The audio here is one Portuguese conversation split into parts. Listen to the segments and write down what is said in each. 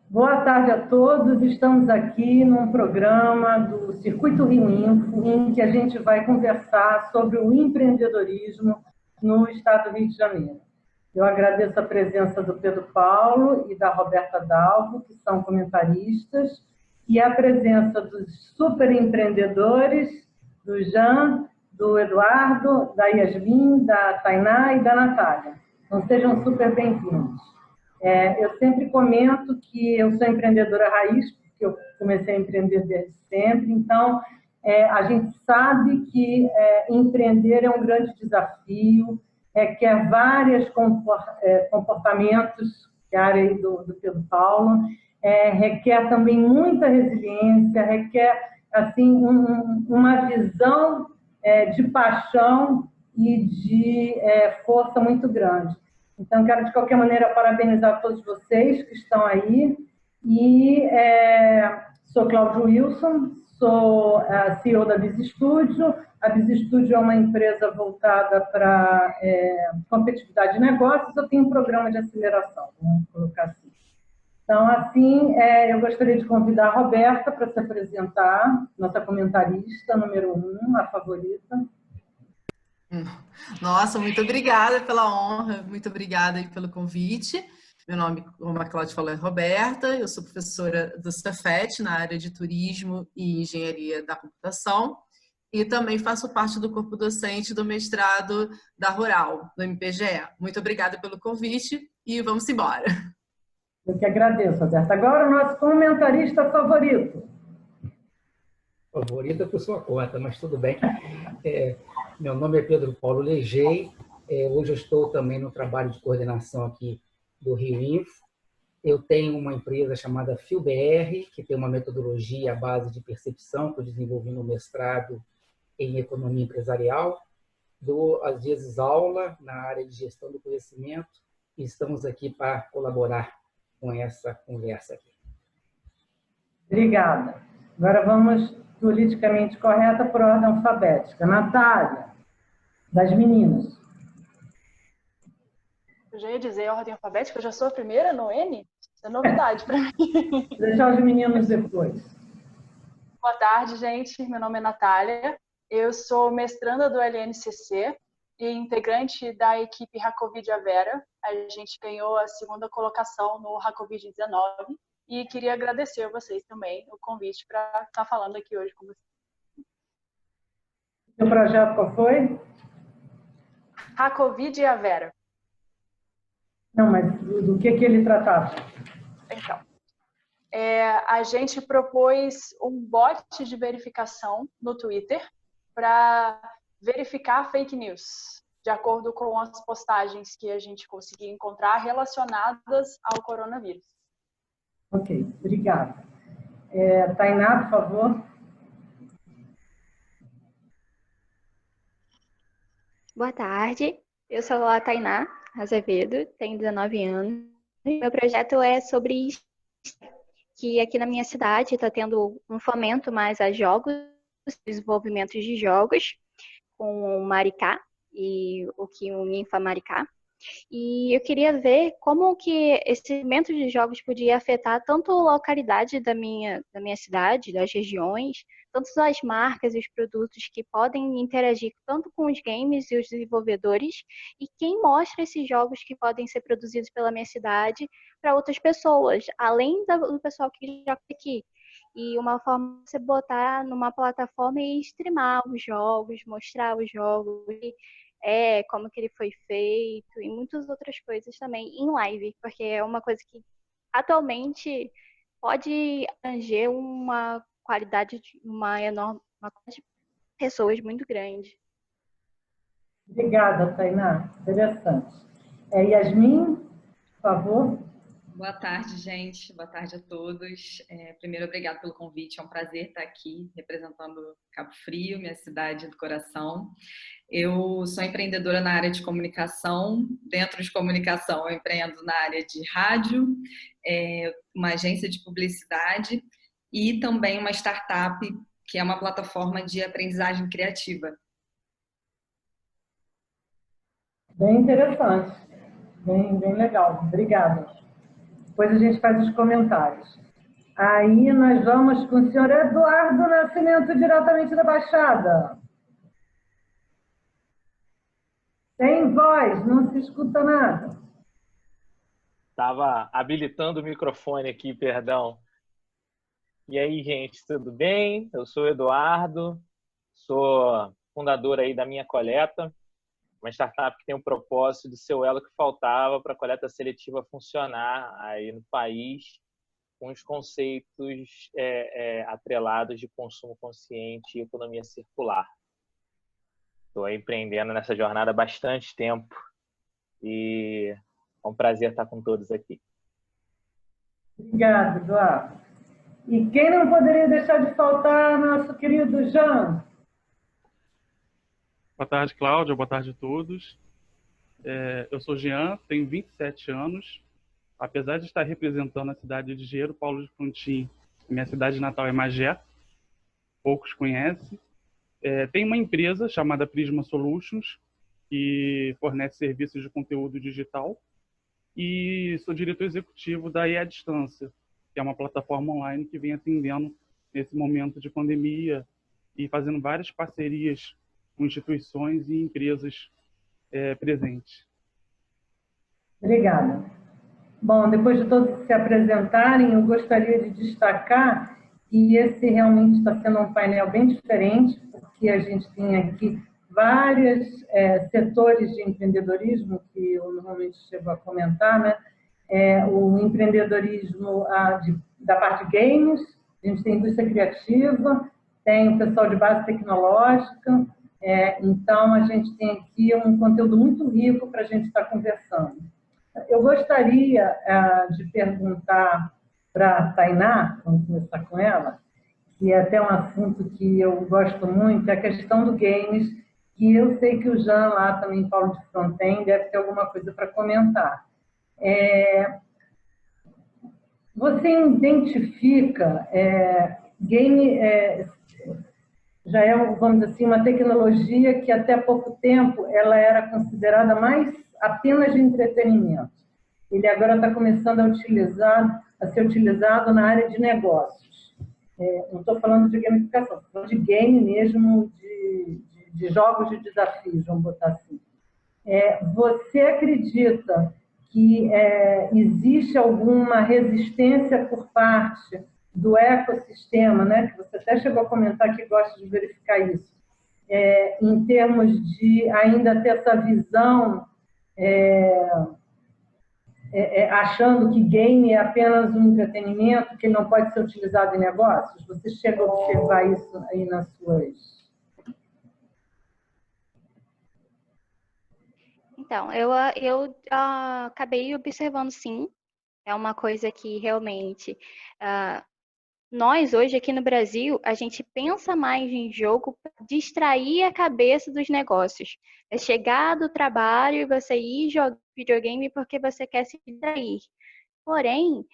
Boa tarde a todos. Estamos aqui num programa do Circuito Rio Info, em que a gente vai conversar sobre o empreendedorismo no estado do Rio de Janeiro. Eu agradeço a presença do Pedro Paulo e da Roberta Dalvo, que são comentaristas, e a presença dos super empreendedores, do Jean, do Eduardo, da Yasmin, da Tainá e da Natália. Então, sejam super bem-vindos. Eu sempre comento que eu sou empreendedora raiz, porque eu comecei a empreender desde sempre, então a gente sabe que empreender é um grande desafio, requer vários comportamentos, que é a área aí do Pedro Paulo, requer também muita resiliência, requer assim, uma visão de paixão e de força muito grande. Então, quero, de qualquer maneira, parabenizar todos vocês que estão aí. E sou Cláudio Wilson, sou a CEO da Biz Studio. A Biz Studio é uma empresa voltada para competitividade de negócios. Eu tenho um programa de aceleração, vamos colocar assim. Então, assim, eu gostaria de convidar a Roberta para se apresentar, nossa comentarista número 1, a favorita. Nossa, muito obrigada pela honra, muito obrigada pelo convite. Meu nome, como a Cláudia falou, é Roberta, eu sou professora do Cefet na área de Turismo e Engenharia da Computação e também faço parte do corpo docente do mestrado da Rural, do MPGE. Muito obrigada pelo convite e vamos embora. Eu que agradeço, Roberta. Agora o nosso comentarista favorito. Favorita por sua conta, mas tudo bem. Meu nome é Pedro Paulo Legei. Hoje eu estou também no trabalho de coordenação aqui do Rio Info. Eu tenho uma empresa chamada FIOBR, que tem uma metodologia à base de percepção que eu desenvolvi no mestrado em Economia Empresarial. Dou, às vezes, aula na área de gestão do conhecimento e estamos aqui para colaborar com essa conversa aqui. Obrigada. Agora vamos politicamente correta por ordem alfabética. Natália, das meninas. Eu já ia dizer ordem alfabética, eu já sou a primeira no N? Isso é novidade para mim. Deixar os meninos depois. Boa tarde, gente. Meu nome é Natália. Eu sou mestranda do LNCC e integrante da equipe Racovid Avera. A gente ganhou a 2ª colocação no Racovid-19 e queria agradecer a vocês também o convite para estar falando aqui hoje com vocês. O projeto qual foi? Racovid Avera. Não, mas do que ele tratava? Então, a gente propôs um bot de verificação no Twitter para verificar fake news, de acordo com as postagens que a gente conseguia encontrar relacionadas ao coronavírus. Ok, obrigada. Tainá, por favor. Boa tarde, eu sou a Tainá Azevedo, tenho 19 anos. Meu projeto é sobre que aqui na minha cidade está tendo um fomento mais a jogos, desenvolvimento de jogos, com o Maricá e o que o Ninfa Maricá. E eu queria ver como que esse segmento de jogos podia afetar tanto a localidade da minha cidade, das regiões, tanto as marcas e os produtos que podem interagir tanto com os games e os desenvolvedores, e quem mostra esses jogos que podem ser produzidos pela minha cidade para outras pessoas, além do pessoal que joga aqui. E uma forma de você botar numa plataforma e streamar os jogos, mostrar os jogos, como que ele foi feito e muitas outras coisas também em live, porque é uma coisa que atualmente pode abranger uma qualidade de uma quantidade de pessoas muito grande. Obrigada, Tainá. Interessante. Yasmin, por favor. Boa tarde, gente. Boa tarde a todos. Primeiro, obrigado pelo convite. É um prazer estar aqui representando Cabo Frio, minha cidade do coração. Eu sou empreendedora na área de comunicação. Dentro de comunicação, eu empreendo na área de rádio, uma agência de publicidade e também uma startup, que é uma plataforma de aprendizagem criativa. Bem interessante, bem legal. Obrigada. Depois a gente faz os comentários. Aí nós vamos com o senhor Eduardo Nascimento, diretamente da Baixada. Sem voz, não se escuta nada. Estava habilitando o microfone aqui, perdão. E aí, gente, tudo bem? Eu sou o Eduardo, sou fundador aí da Minha Coleta, uma startup que tem o propósito de ser o elo que faltava para a coleta seletiva funcionar aí no país, com os conceitos atrelados de consumo consciente e economia circular. Estou empreendendo nessa jornada há bastante tempo e é um prazer estar com todos aqui. Obrigada, Eduardo. E quem não poderia deixar de faltar, nosso querido Jean. Boa tarde, Cláudia. Boa tarde a todos. Eu sou Jean, tenho 27 anos. Apesar de estar representando a cidade de Engenheiro Paulo de Frontin, minha cidade natal é Magé, poucos conhecem. Tenho uma empresa chamada Prisma Solutions, que fornece serviços de conteúdo digital. E sou diretor executivo da E à Distância, que é uma plataforma online que vem atendendo nesse momento de pandemia e fazendo várias parcerias com instituições e empresas presentes. Obrigada. Bom, depois de todos se apresentarem, eu gostaria de destacar que esse realmente está sendo um painel bem diferente, porque a gente tem aqui vários setores de empreendedorismo, que eu normalmente chego a comentar, né? O empreendedorismo da parte de games, a gente tem indústria criativa, tem o pessoal de base tecnológica, então a gente tem aqui um conteúdo muito rico para a gente estar conversando. Eu gostaria de perguntar para a Tainá, vamos começar com ela, que é até um assunto que eu gosto muito, é a questão do games, que eu sei que o Jean lá também, Paulo de Fronten, deve ter alguma coisa para comentar. Você identifica game já é, vamos dizer assim, uma tecnologia que até pouco tempo ela era considerada mais apenas de entretenimento. Ele agora está começando a ser utilizado na área de negócios. Não estou falando de gamificação, estou falando de game mesmo, de jogos de desafios, vamos botar assim. Você acredita que existe alguma resistência por parte do ecossistema, né, que você até chegou a comentar que gosta de verificar isso, em termos de ainda ter essa visão, achando que game é apenas um entretenimento, que ele não pode ser utilizado em negócios? Você chega a observar isso aí nas suas... Então, eu acabei observando, sim. É uma coisa que realmente... nós, hoje, aqui no Brasil, a gente pensa mais em jogo para distrair a cabeça dos negócios. É chegar do trabalho e você ir jogar videogame porque você quer se distrair. Porém,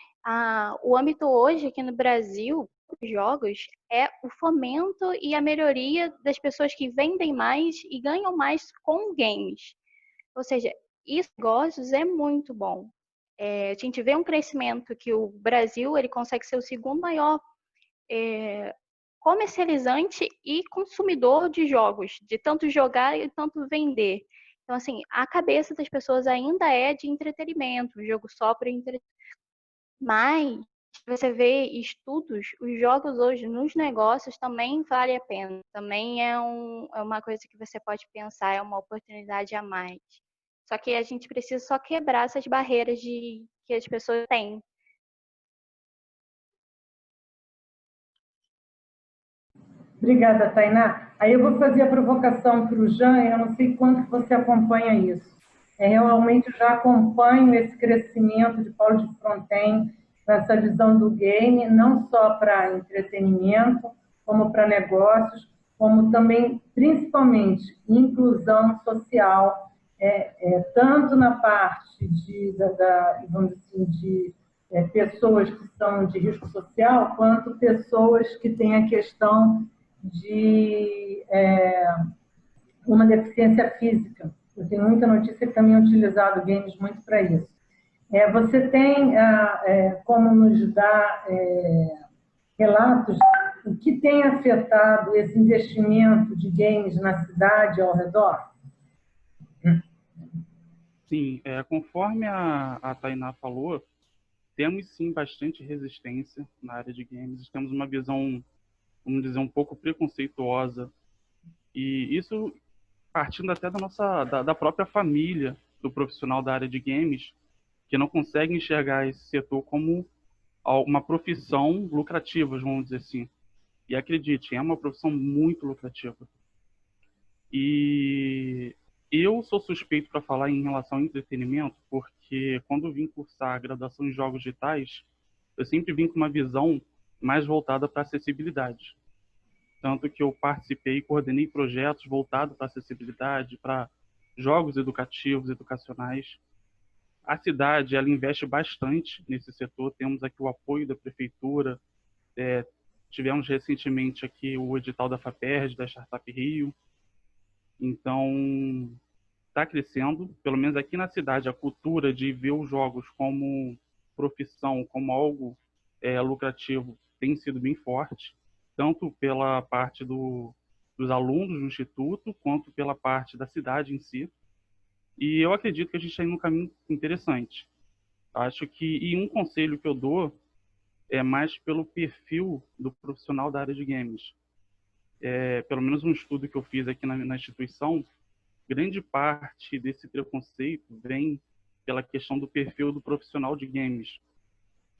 o âmbito hoje, aqui no Brasil, dos jogos, é o fomento e a melhoria das pessoas que vendem mais e ganham mais com games. Ou seja, isso, negócios, é muito bom. A gente vê um crescimento que o Brasil ele consegue ser o segundo maior comercializante e consumidor de jogos, de tanto jogar e tanto vender. Então, assim, a cabeça das pessoas ainda é de entretenimento, o jogo só para entretenimento. Mas, você vê estudos, os jogos hoje nos negócios também vale a pena. Também é uma coisa que você pode pensar, é uma oportunidade a mais. Só que a gente precisa só quebrar essas barreiras que as pessoas têm. Obrigada, Tainá. Aí eu vou fazer a provocação para o Jean, eu não sei quanto você acompanha isso. realmente já acompanho esse crescimento de polo de front-end, nessa visão do game, não só para entretenimento, como para negócios, como também, principalmente, inclusão social, tanto na parte vamos dizer assim, de pessoas que são de risco social, quanto pessoas que têm a questão de uma deficiência física. Eu tenho muita notícia que também é utilizado games muito para isso. Você tem como nos dar relatos o que tem afetado esse investimento de games na cidade ao redor? Sim, conforme a Tainá falou, temos sim bastante resistência na área de games, temos uma visão, vamos dizer, um pouco preconceituosa, e isso partindo até da própria família do profissional da área de games, que não consegue enxergar esse setor como uma profissão lucrativa, vamos dizer assim. E acredite, é uma profissão muito lucrativa. E eu sou suspeito para falar em relação ao entretenimento, porque quando eu vim cursar a graduação em jogos digitais, eu sempre vim com uma visão mais voltada para acessibilidade. Tanto que eu participei e coordenei projetos voltados para acessibilidade, para jogos educativos, educacionais. A cidade, ela investe bastante nesse setor. Temos aqui o apoio da prefeitura. Tivemos recentemente aqui o edital da FAPERJ, da Startup Rio. Então, está crescendo. Pelo menos aqui na cidade, a cultura de ver os jogos como profissão, como algo lucrativo, tem sido bem forte. Tanto pela parte dos alunos do Instituto, quanto pela parte da cidade em si. E eu acredito que a gente está indo num caminho interessante. Acho que, e um conselho que eu dou é mais pelo perfil do profissional da área de games. Pelo menos um estudo que eu fiz aqui na instituição, grande parte desse preconceito vem pela questão do perfil do profissional de games.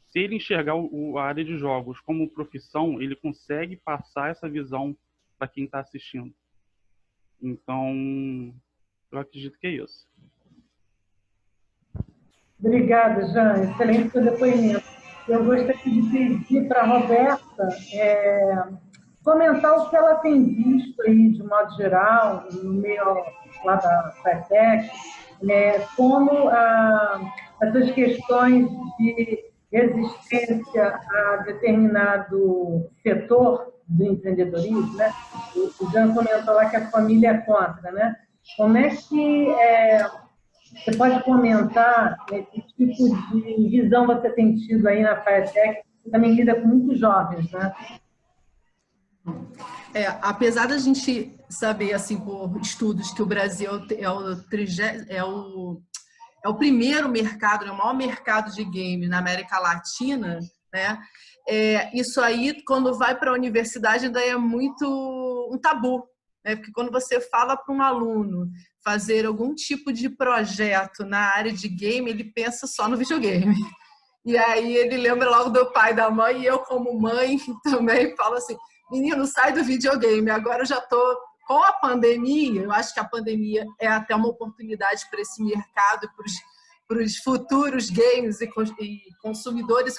Se ele enxergar a área de jogos como profissão, ele consegue passar essa visão para quem está assistindo. Então, eu acredito que é isso. Obrigada, Jean. Excelente seu depoimento. Eu gostaria de pedir para a Roberta comentar o que ela tem visto aí, de modo geral, no meio lá da FATEC, como essas questões de resistência a determinado setor do empreendedorismo, né? O Jean comentou lá que a família é contra, né? Como é que você pode comentar que tipo de visão você tem tido aí na FATEC? Você também lida com muitos jovens, né? Apesar da gente saber, assim, por estudos, que o Brasil é o primeiro mercado, o maior mercado de game na América Latina, né? Isso aí, quando vai para a universidade, ainda é muito um tabu, né? Porque quando você fala para um aluno fazer algum tipo de projeto na área de game, ele pensa só no videogame. E aí ele lembra logo do pai, da mãe, e eu como mãe também falo assim, menino, sai do videogame. Agora eu já estou com a pandemia, eu acho que a pandemia é até uma oportunidade para esse mercado, para os futuros games e consumidores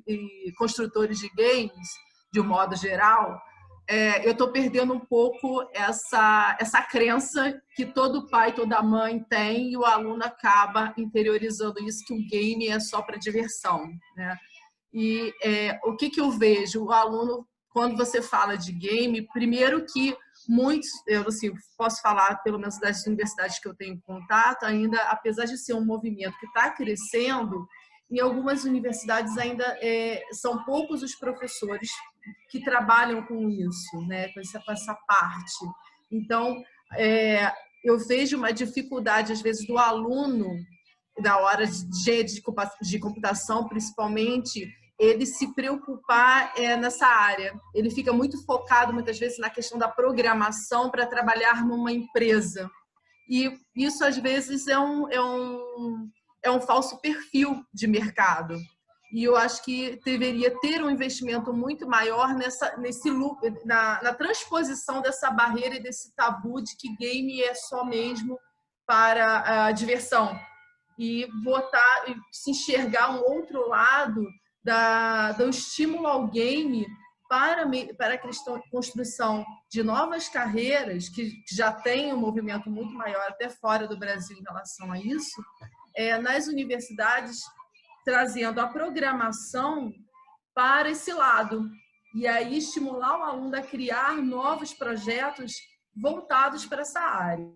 e construtores de games, de um modo geral. Eu estou perdendo um pouco essa crença que todo pai, toda mãe tem, e o aluno acaba interiorizando isso, que o game é só para diversão, né? E o que eu vejo? O aluno, quando você fala de game, primeiro que muitos, eu assim, posso falar pelo menos das universidades que eu tenho contato, ainda, apesar de ser um movimento que está crescendo, em algumas universidades ainda são poucos os professores que trabalham com isso, né, com essa parte. Então, eu vejo uma dificuldade, às vezes, do aluno, na hora de computação, principalmente, ele se preocupar nessa área. Ele fica muito focado, muitas vezes, na questão da programação para trabalhar numa empresa. E isso, às vezes, é um falso perfil de mercado. E eu acho que deveria ter um investimento muito maior na transposição dessa barreira e desse tabu de que game é só mesmo para a diversão e botar, se enxergar um outro lado do estímulo ao game para a construção de novas carreiras, que já tem um movimento muito maior até fora do Brasil em relação a isso, nas universidades, trazendo a programação para esse lado. E aí estimular o aluno a criar novos projetos voltados para essa área.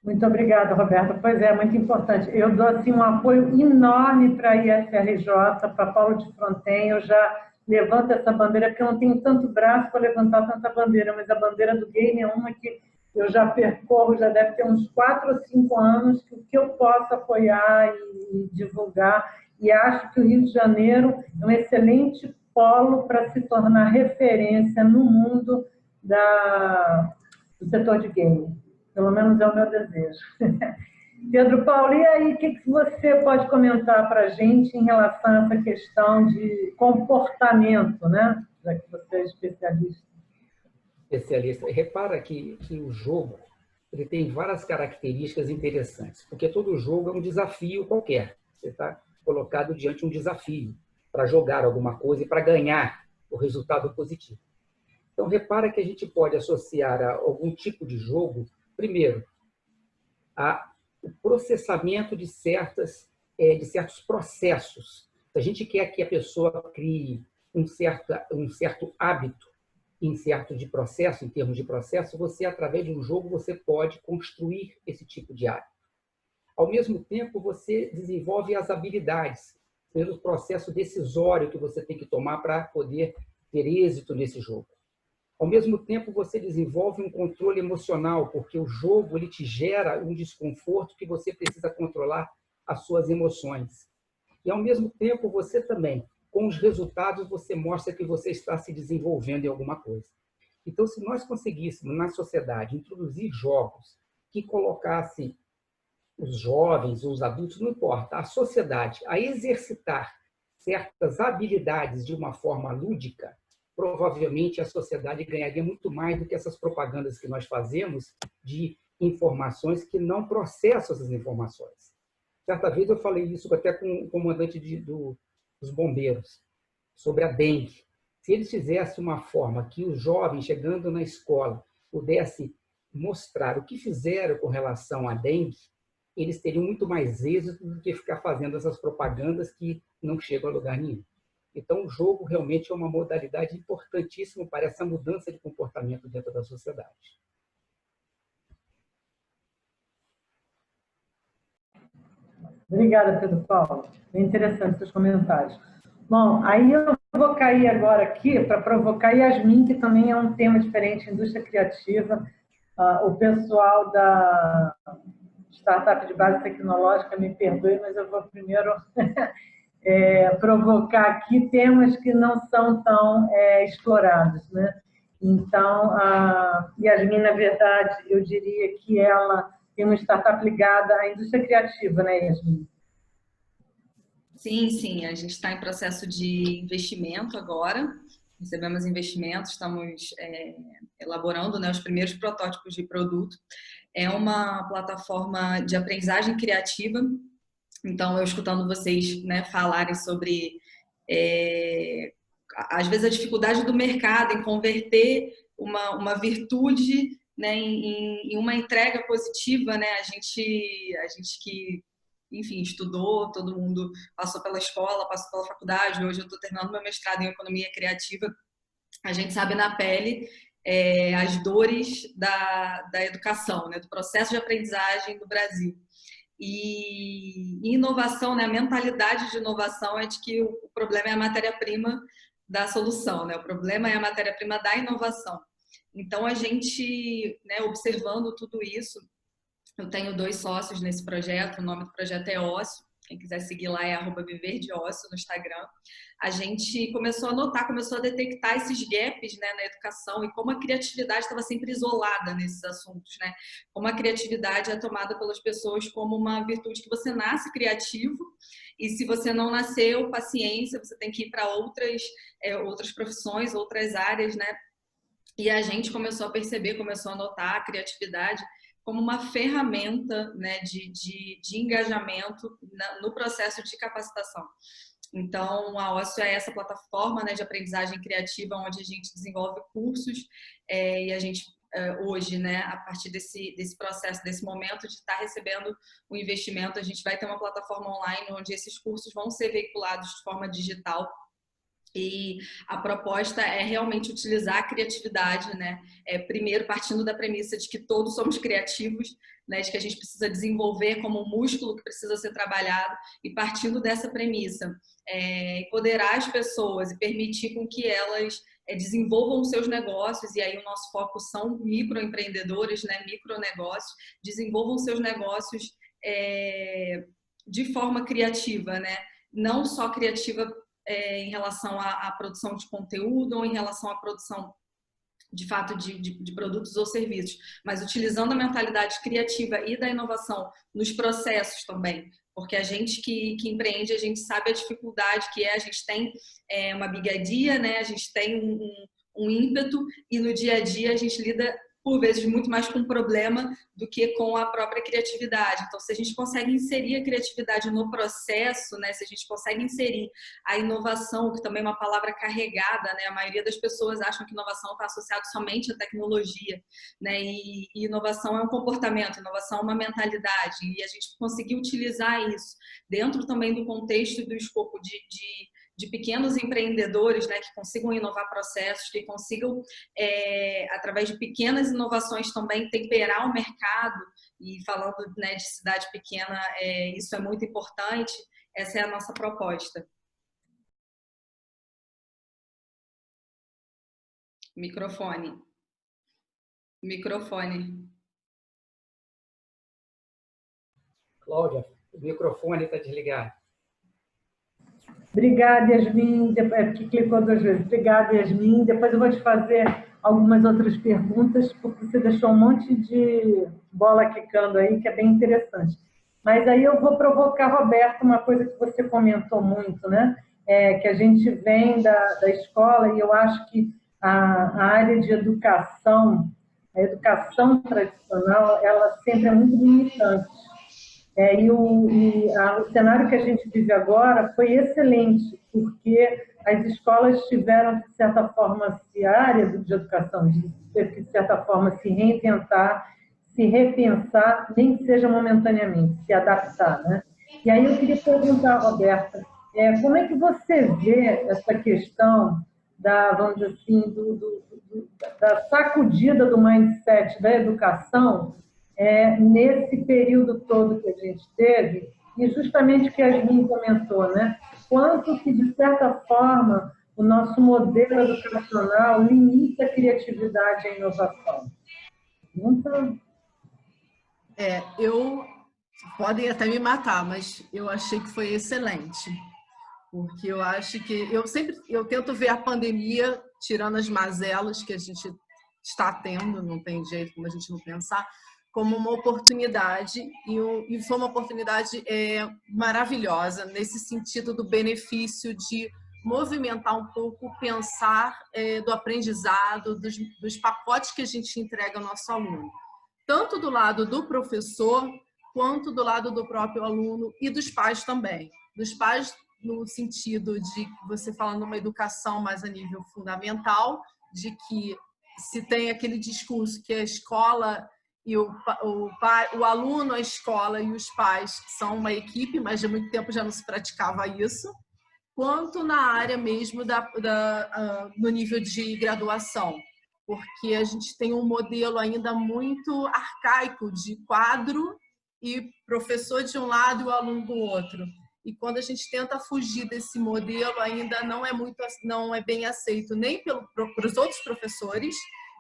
Muito obrigada, Roberta. Pois é, muito importante. Eu dou assim, um apoio enorme para a IFRJ, para Paulo de Fronten. Eu já levanto essa bandeira, porque eu não tenho tanto braço para levantar tanta bandeira, mas a bandeira do game é uma que eu já percorro, já deve ter uns 4 ou 5 anos, que eu posso apoiar e divulgar. E acho que o Rio de Janeiro é um excelente polo para se tornar referência no mundo do setor de game. Pelo menos é o meu desejo. Pedro Paulo, e aí, o que você pode comentar para a gente em relação a essa questão de comportamento, né? Já que você é especialista. Repara que o jogo ele tem várias características interessantes, porque todo jogo é um desafio qualquer. Você está colocado diante de um desafio para jogar alguma coisa e para ganhar o resultado positivo. Então, repara que a gente pode associar a algum tipo de jogo, primeiro, o processamento de certos processos. Se a gente quer que a pessoa crie um certo hábito em termos de processo, você, através de um jogo, você pode construir esse tipo de hábito. Ao mesmo tempo, você desenvolve as habilidades, pelo processo decisório que você tem que tomar para poder ter êxito nesse jogo. Ao mesmo tempo, você desenvolve um controle emocional, porque o jogo ele te gera um desconforto que você precisa controlar as suas emoções. E, ao mesmo tempo, você também, com os resultados, você mostra que você está se desenvolvendo em alguma coisa. Então, se nós conseguíssemos, na sociedade, introduzir jogos que colocassem os jovens, os adultos, não importa, a sociedade, a exercitar certas habilidades de uma forma lúdica, provavelmente a sociedade ganharia muito mais do que essas propagandas que nós fazemos de informações que não processam essas informações. Certa vez eu falei isso até com o comandante dos bombeiros, sobre a dengue. Se eles fizessem uma forma que os jovens, chegando na escola, pudessem mostrar o que fizeram com relação à dengue, eles teriam muito mais êxito do que ficar fazendo essas propagandas que não chegam a lugar nenhum. Então, o jogo realmente é uma modalidade importantíssima para essa mudança de comportamento dentro da sociedade. Obrigada, Pedro Paulo. Bem interessante seus comentários. Bom, aí eu vou cair agora aqui para provocar Yasmin, que também é um tema diferente, indústria criativa. O pessoal da startup de base tecnológica, me perdoe, mas eu vou primeiro provocar aqui temas que não são tão explorados, né? Então, a Yasmin, na verdade, eu diria que ela tem uma startup ligada à indústria criativa, né, Yasmin? Sim, sim. A gente está em processo de investimento agora. Recebemos investimentos, estamos elaborando, né, os primeiros protótipos de produto. É uma plataforma de aprendizagem criativa. Então, eu escutando vocês, né, falarem sobre, às vezes, a dificuldade do mercado em converter uma virtude, né, em uma entrega positiva, né? A gente que, enfim, estudou, todo mundo passou pela escola, passou pela faculdade, hoje eu estou terminando meu mestrado em economia criativa, a gente sabe na pele as dores da educação, né, do processo de aprendizagem do Brasil. E inovação, né, a mentalidade de inovação é de que o problema é a matéria-prima da solução, né? O problema é a matéria-prima da inovação. Então, a gente, né, observando tudo isso, eu tenho 2 sócios nesse projeto, o nome do projeto é Ócio, quem quiser seguir lá é @viverdeócio no Instagram. A gente começou a notar, começou a detectar esses gaps, né, na educação e como a criatividade estava sempre isolada nesses assuntos, né? Como a criatividade é tomada pelas pessoas como uma virtude que você nasce criativo e se você não nasceu, paciência, você tem que ir para outras profissões, outras áreas, né? E a gente começou a perceber, começou a notar a criatividade como uma ferramenta, né, de engajamento no processo de capacitação. Então, a OSSO é essa plataforma, né, de aprendizagem criativa, onde a gente desenvolve cursos e a gente, hoje, né, a partir desse processo, desse momento de estar recebendo o investimento, a gente vai ter uma plataforma online onde esses cursos vão ser veiculados de forma digital. E a proposta é realmente utilizar a criatividade, né? Primeiro, partindo da premissa de que todos somos criativos, né? De que a gente precisa desenvolver como um músculo que precisa ser trabalhado, e partindo dessa premissa, empoderar as pessoas e permitir com que elas desenvolvam os seus negócios, e aí o nosso foco são microempreendedores, né? Micronegócios, desenvolvam seus negócios de forma criativa, né? Não só criativa em relação à produção de conteúdo ou em relação à produção, de fato, de produtos ou serviços, mas utilizando a mentalidade criativa e da inovação nos processos também, porque a gente que empreende, a gente sabe a dificuldade que a gente tem uma bigadia, né? A gente tem um ímpeto, e no dia a dia a gente lida por vezes muito mais com problema do que com a própria criatividade. Então, se a gente consegue inserir a criatividade no processo, né, se a gente consegue inserir a inovação, que também é uma palavra carregada, né, a maioria das pessoas acham que inovação está associada somente à tecnologia, né, e inovação é um comportamento, inovação é uma mentalidade, e a gente conseguir utilizar isso dentro também do contexto e do escopo de pequenos empreendedores, né, que consigam inovar processos, que consigam, através de pequenas inovações também, temperar o mercado. E falando, né, de cidade pequena, isso é muito importante. Essa é a nossa proposta. Microfone. Cláudia, o microfone está desligado. Obrigada, Yasmin, porque clicou 2 vezes. Obrigada, Yasmin. Depois eu vou te fazer algumas outras perguntas, porque você deixou um monte de bola quicando aí, que é bem interessante. Mas aí eu vou provocar, Roberto, uma coisa que você comentou muito, né? Que a gente vem da escola, e eu acho que a área de educação, a educação tradicional, ela sempre é muito limitante. O cenário que a gente vive agora foi excelente, porque as escolas tiveram, de certa forma, a área de educação teve que, de certa forma, se reinventar, se repensar, nem que seja momentaneamente, se adaptar, né? E aí eu queria perguntar, Roberta, como é que você vê essa questão da, vamos dizer assim, da sacudida do mindset da educação nesse período todo que a gente teve, e justamente o que a Yasmin comentou, né? Quanto que, de certa forma, o nosso modelo educacional limita a criatividade e a inovação. Podem até me matar, mas eu achei que foi excelente. Porque eu acho que eu tento ver a pandemia, tirando as mazelas que a gente está tendo, não tem jeito como a gente não pensar, como uma oportunidade, e foi uma oportunidade maravilhosa, nesse sentido do benefício de movimentar um pouco o pensar do aprendizado, dos pacotes que a gente entrega ao nosso aluno. Tanto do lado do professor, quanto do lado do próprio aluno e dos pais também. Dos pais no sentido de você falando numa educação mais a nível fundamental, de que se tem aquele discurso que a escola e o aluno, a escola e os pais são uma equipe, mas há muito tempo já não se praticava isso, quanto na área mesmo no nível de graduação, porque a gente tem um modelo ainda muito arcaico de quadro e professor de um lado e o aluno do outro. E quando a gente tenta fugir desse modelo, ainda não é bem aceito nem pelos outros professores,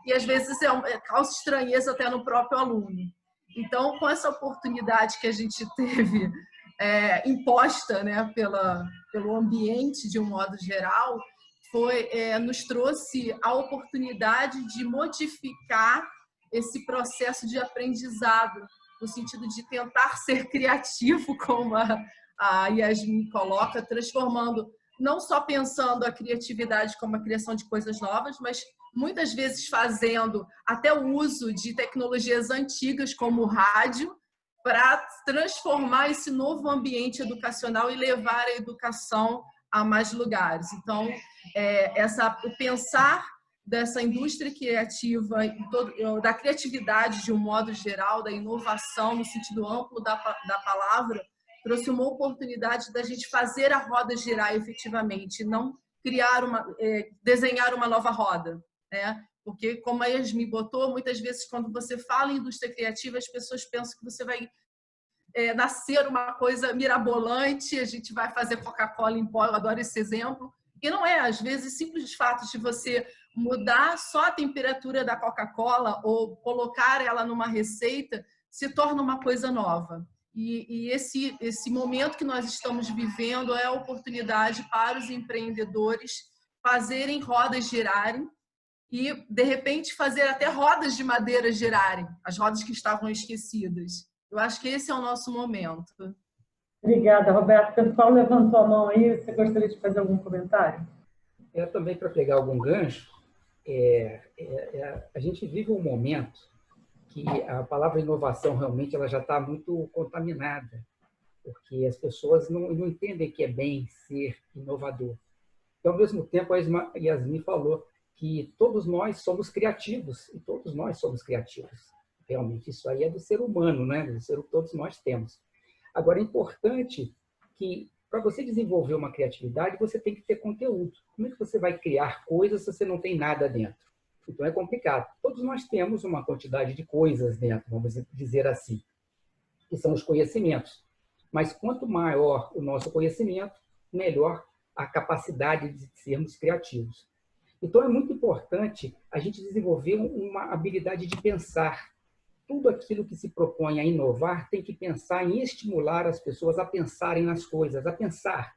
e às vezes causa estranheza até no próprio aluno. Então, com essa oportunidade que a gente teve imposta, né, pelo ambiente de um modo geral, nos trouxe a oportunidade de modificar esse processo de aprendizado, no sentido de tentar ser criativo, como a Yasmin coloca, transformando não só pensando a criatividade como a criação de coisas novas, mas muitas vezes fazendo até o uso de tecnologias antigas, como o rádio, para transformar esse novo ambiente educacional e levar a educação a mais lugares. Então, o pensar dessa indústria criativa, da criatividade de um modo geral, da inovação no sentido amplo da palavra, trouxe uma oportunidade da gente fazer a roda girar efetivamente, não desenhar uma nova roda, né? Porque, como a Yasmin botou, muitas vezes quando você fala em indústria criativa, as pessoas pensam que você vai nascer uma coisa mirabolante, a gente vai fazer Coca-Cola em pó, eu adoro esse exemplo, e não é. Às vezes, simples fato de você mudar só a temperatura da Coca-Cola ou colocar ela numa receita se torna uma coisa nova. E esse momento que nós estamos vivendo é a oportunidade para os empreendedores fazerem rodas girarem e, de repente, fazer até rodas de madeira girarem, as rodas que estavam esquecidas. Eu acho que esse é o nosso momento. Obrigada, Roberto. O Paulo levantou a mão aí. Você gostaria de fazer algum comentário? Também, para pegar algum gancho, a gente vive um momento que a palavra inovação realmente ela já está muito contaminada, porque as pessoas não entendem que é bem ser inovador. Então, ao mesmo tempo, a Yasmin falou que todos nós somos criativos, e todos nós somos criativos. Realmente, isso aí é do ser humano, né? Todos nós temos. Agora, é importante que, para você desenvolver uma criatividade, você tem que ter conteúdo. Como é que você vai criar coisas se você não tem nada dentro? Então, é complicado. Todos nós temos uma quantidade de coisas dentro, vamos dizer assim, que são os conhecimentos. Mas quanto maior o nosso conhecimento, melhor a capacidade de sermos criativos. Então, é muito importante a gente desenvolver uma habilidade de pensar. Tudo aquilo que se propõe a inovar tem que pensar em estimular as pessoas a pensarem nas coisas, a pensar.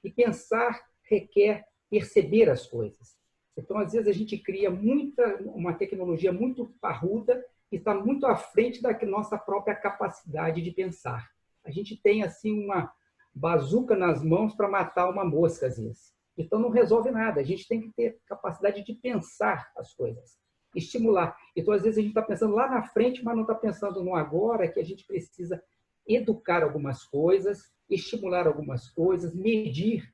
E pensar requer perceber as coisas. Então, às vezes, a gente cria uma tecnologia muito parruda que está muito à frente da nossa própria capacidade de pensar. A gente tem, assim, uma bazuca nas mãos para matar uma mosca, às vezes. Então, não resolve nada. A gente tem que ter capacidade de pensar as coisas. Estimular. Então, às vezes, a gente está pensando lá na frente, mas não está pensando no agora, que a gente precisa educar algumas coisas, estimular algumas coisas, medir.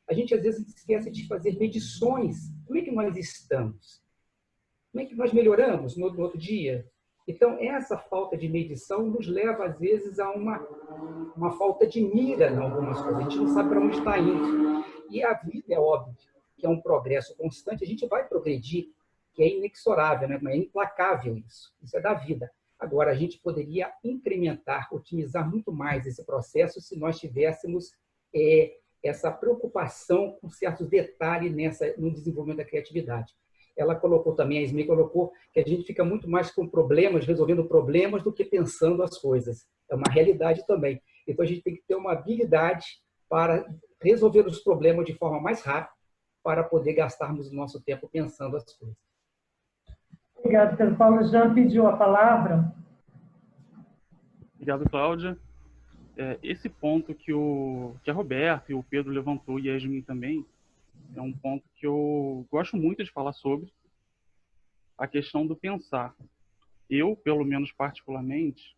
A gente, às vezes, esquece de fazer medições. Como é que nós estamos? Como é que nós melhoramos no outro dia? Então, essa falta de medição nos leva, às vezes, a uma falta de mira em algumas coisas. A gente não sabe para onde está indo. E a vida, é óbvio, que é um progresso constante. A gente vai progredir, que é inexorável, né? Mas é implacável isso. Isso é da vida. Agora, a gente poderia incrementar, otimizar muito mais esse processo se nós tivéssemos essa preocupação com certos detalhes no desenvolvimento da criatividade. Ela colocou também, a Yasmin colocou, que a gente fica muito mais com problemas, resolvendo problemas, do que pensando as coisas. É uma realidade também. Então, a gente tem que ter uma habilidade para resolver os problemas de forma mais rápida, para poder gastarmos o nosso tempo pensando as coisas. Obrigada, Pedro Paulo. Jean pediu a palavra. Obrigado, Cláudia. Esse ponto que a Roberta e o Pedro levantou, e a Yasmin também, é um ponto que eu gosto muito de falar sobre, a questão do pensar. Eu, pelo menos particularmente,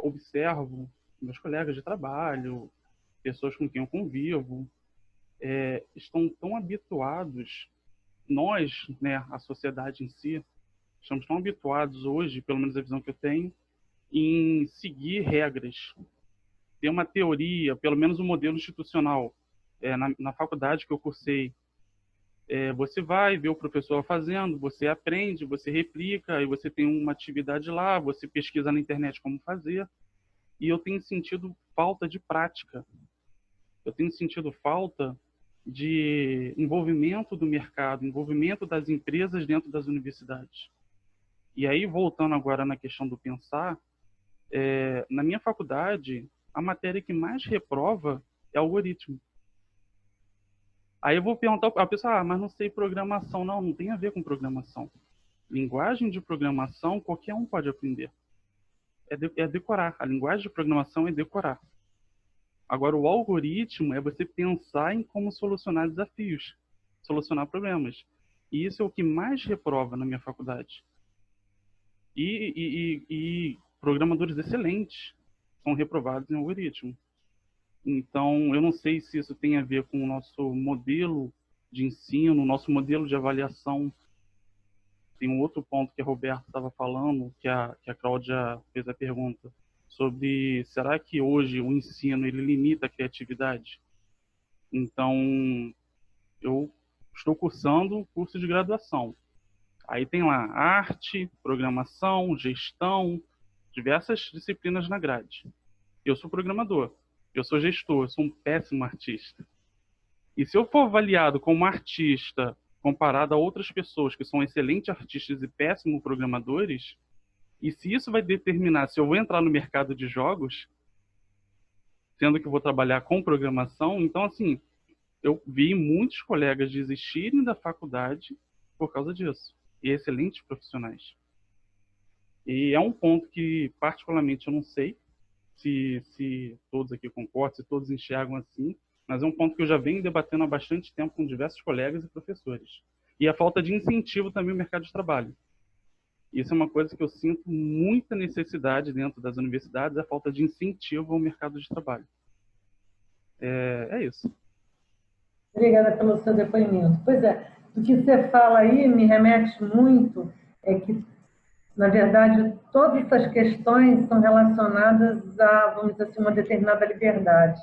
observo meus colegas de trabalho, pessoas com quem eu convivo, estão tão habituados, nós, né, a sociedade em si, estamos tão habituados hoje, pelo menos a visão que eu tenho, em seguir regras. Ter uma teoria, pelo menos um modelo institucional. Na faculdade que eu cursei, você vai ver o professor fazendo, você aprende, você replica, aí você tem uma atividade lá, você pesquisa na internet como fazer. E eu tenho sentido falta de prática. Eu tenho sentido falta de envolvimento do mercado, envolvimento das empresas dentro das universidades. E aí, voltando agora na questão do pensar, na minha faculdade, a matéria que mais reprova é algoritmo. Aí eu vou perguntar a pessoa, mas não sei programação. Não tem a ver com programação. Linguagem de programação, qualquer um pode aprender. É decorar. A linguagem de programação é decorar. Agora, o algoritmo é você pensar em como solucionar desafios, solucionar problemas. E isso é o que mais reprova na minha faculdade. E programadores excelentes são reprovados em algoritmo. Então, eu não sei se isso tem a ver com o nosso modelo de ensino, o nosso modelo de avaliação. Tem um outro ponto que a Roberta estava falando, que a Cláudia fez a pergunta, sobre será que hoje o ensino ele limita a criatividade? Então, eu estou cursando o curso de graduação. Aí tem lá arte, programação, gestão, diversas disciplinas na grade. Eu sou programador, eu sou gestor, eu sou um péssimo artista. E se eu for avaliado como artista comparado a outras pessoas que são excelentes artistas e péssimos programadores, e se isso vai determinar se eu vou entrar no mercado de jogos, sendo que eu vou trabalhar com programação, então, assim, eu vi muitos colegas desistirem da faculdade por causa disso. E excelentes profissionais. E é um ponto que, particularmente, eu não sei se todos aqui concordam, se todos enxergam assim, mas é um ponto que eu já venho debatendo há bastante tempo com diversos colegas e professores. E a falta de incentivo também no mercado de trabalho. Isso é uma coisa que eu sinto muita necessidade dentro das universidades, a falta de incentivo ao mercado de trabalho. É isso. Obrigada pelo seu depoimento. Pois é, o que você fala aí me remete muito, é que, na verdade, todas essas questões são relacionadas a, vamos dizer assim, uma determinada liberdade.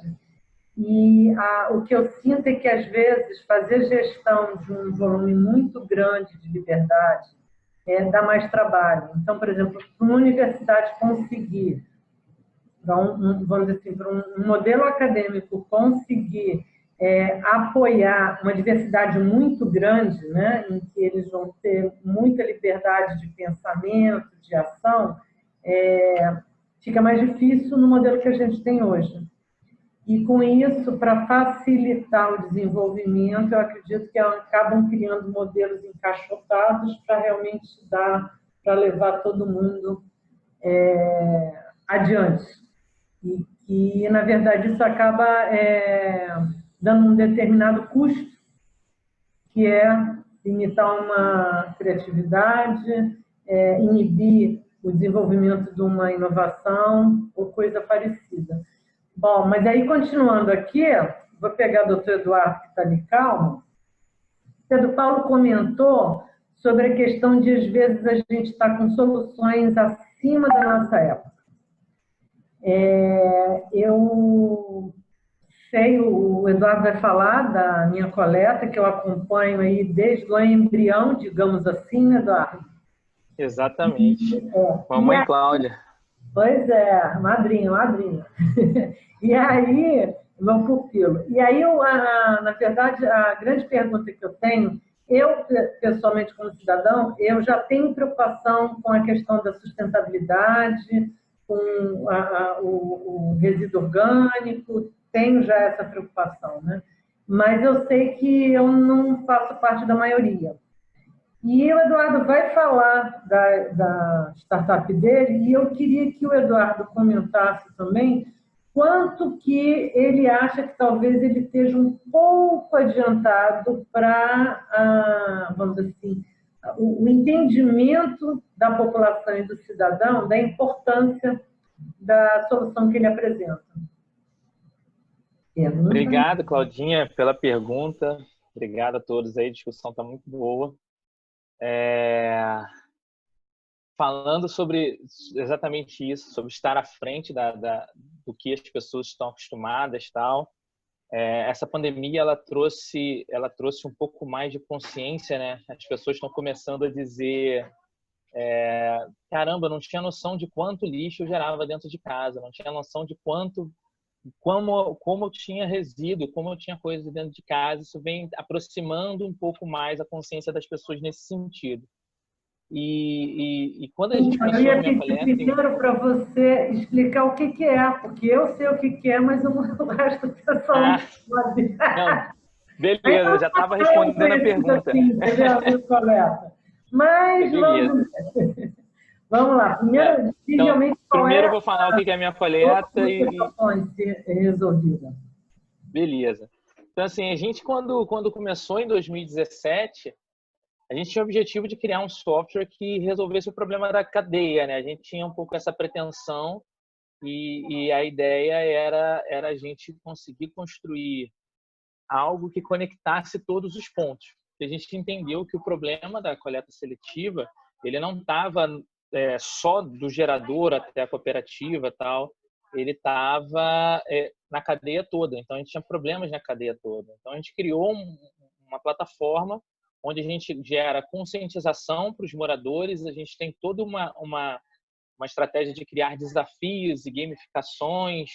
E o que eu sinto é que, às vezes, fazer gestão de um volume muito grande de liberdade dá mais trabalho. Então, por exemplo, para uma universidade conseguir, vamos dizer assim, para um modelo acadêmico conseguir apoiar uma diversidade muito grande, né, em que eles vão ter muita liberdade de pensamento, de ação, fica mais difícil no modelo que a gente tem hoje. E, com isso, para facilitar o desenvolvimento, eu acredito que acabam criando modelos encaixotados para realmente dar, para levar todo mundo adiante. E, na verdade, isso acaba dando um determinado custo, que é limitar uma criatividade, inibir o desenvolvimento de uma inovação ou coisa parecida. Bom, mas aí, continuando aqui, vou pegar o doutor Eduardo, que está ali calmo. Pedro Paulo comentou sobre a questão de, às vezes, a gente está com soluções acima da nossa época. Eu sei, o Eduardo vai falar da minha coleta, que eu acompanho aí desde o embrião, digamos assim, né, Eduardo? Exatamente. Mamãe Cláudia. Pois é, madrinha. E aí, meu pupilo. E aí, na verdade, a grande pergunta que eu tenho, eu, pessoalmente, como cidadão, eu já tenho preocupação com a questão da sustentabilidade, com o resíduo orgânico, tenho já essa preocupação, né? Mas eu sei que eu não faço parte da maioria. E o Eduardo vai falar da startup dele, e eu queria que o Eduardo comentasse também quanto que ele acha que talvez ele esteja um pouco adiantado para, vamos dizer assim, o entendimento da população e do cidadão da importância da solução que ele apresenta. Obrigado, Claudinha, pela pergunta. Obrigado a todos aí, a discussão está muito boa. Falando sobre exatamente isso, sobre estar à frente do que as pessoas estão acostumadas e tal. Essa pandemia ela trouxe um pouco mais de consciência, né? As pessoas estão começando a dizer caramba, eu não tinha noção de quanto lixo eu gerava dentro de casa, não tinha noção de como eu tinha resíduo, como eu tinha coisa dentro de casa. Isso vem aproximando um pouco mais a consciência das pessoas nesse sentido. E quando a gente eu ia pedir primeiro para você explicar o que é, porque eu sei o que é, mas o resto do pessoal não sabe. Beleza, eu já estava respondendo a pergunta. Assim, mas Vamos lá. Primeiro, Então, primeiro eu vou falar o que é a minha coleta e... resolvida. Beleza. Então, assim, a gente, quando começou em 2017, a gente tinha o objetivo de criar um software que resolvesse o problema da cadeia, né? A gente tinha um pouco essa pretensão e a ideia era a gente conseguir construir algo que conectasse todos os pontos. A gente entendeu que o problema da coleta seletiva, ele não estava só do gerador até a cooperativa, tal, ele estava na cadeia toda. Então, a gente tinha problemas na cadeia toda. Então, a gente criou uma plataforma onde a gente gera conscientização para os moradores, a gente tem toda uma estratégia de criar desafios e gamificações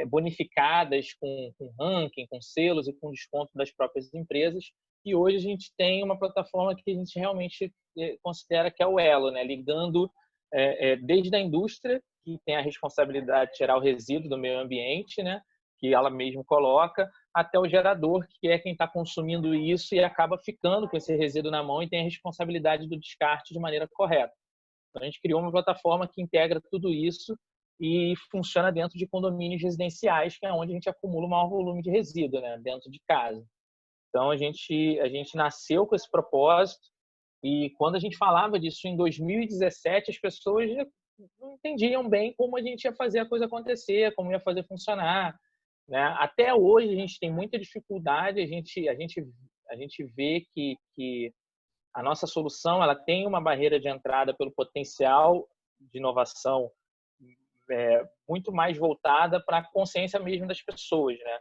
bonificadas com ranking, com selos e com desconto das próprias empresas. E hoje a gente tem uma plataforma que a gente realmente considera que é o elo, né? Ligando desde a indústria, que tem a responsabilidade de tirar o resíduo do meio ambiente, né? Que ela mesma coloca, até o gerador, que é quem está consumindo isso e acaba ficando com esse resíduo na mão e tem a responsabilidade do descarte de maneira correta. Então, a gente criou uma plataforma que integra tudo isso e funciona dentro de condomínios residenciais, que é onde a gente acumula o maior volume de resíduo, né? Dentro de casa. Então, a gente nasceu com esse propósito e quando a gente falava disso em 2017, as pessoas não entendiam bem como a gente ia fazer a coisa acontecer, como ia fazer funcionar, né? Até hoje a gente tem muita dificuldade, a gente vê que a nossa solução ela tem uma barreira de entrada pelo potencial de inovação muito mais voltada para a consciência mesmo das pessoas, né?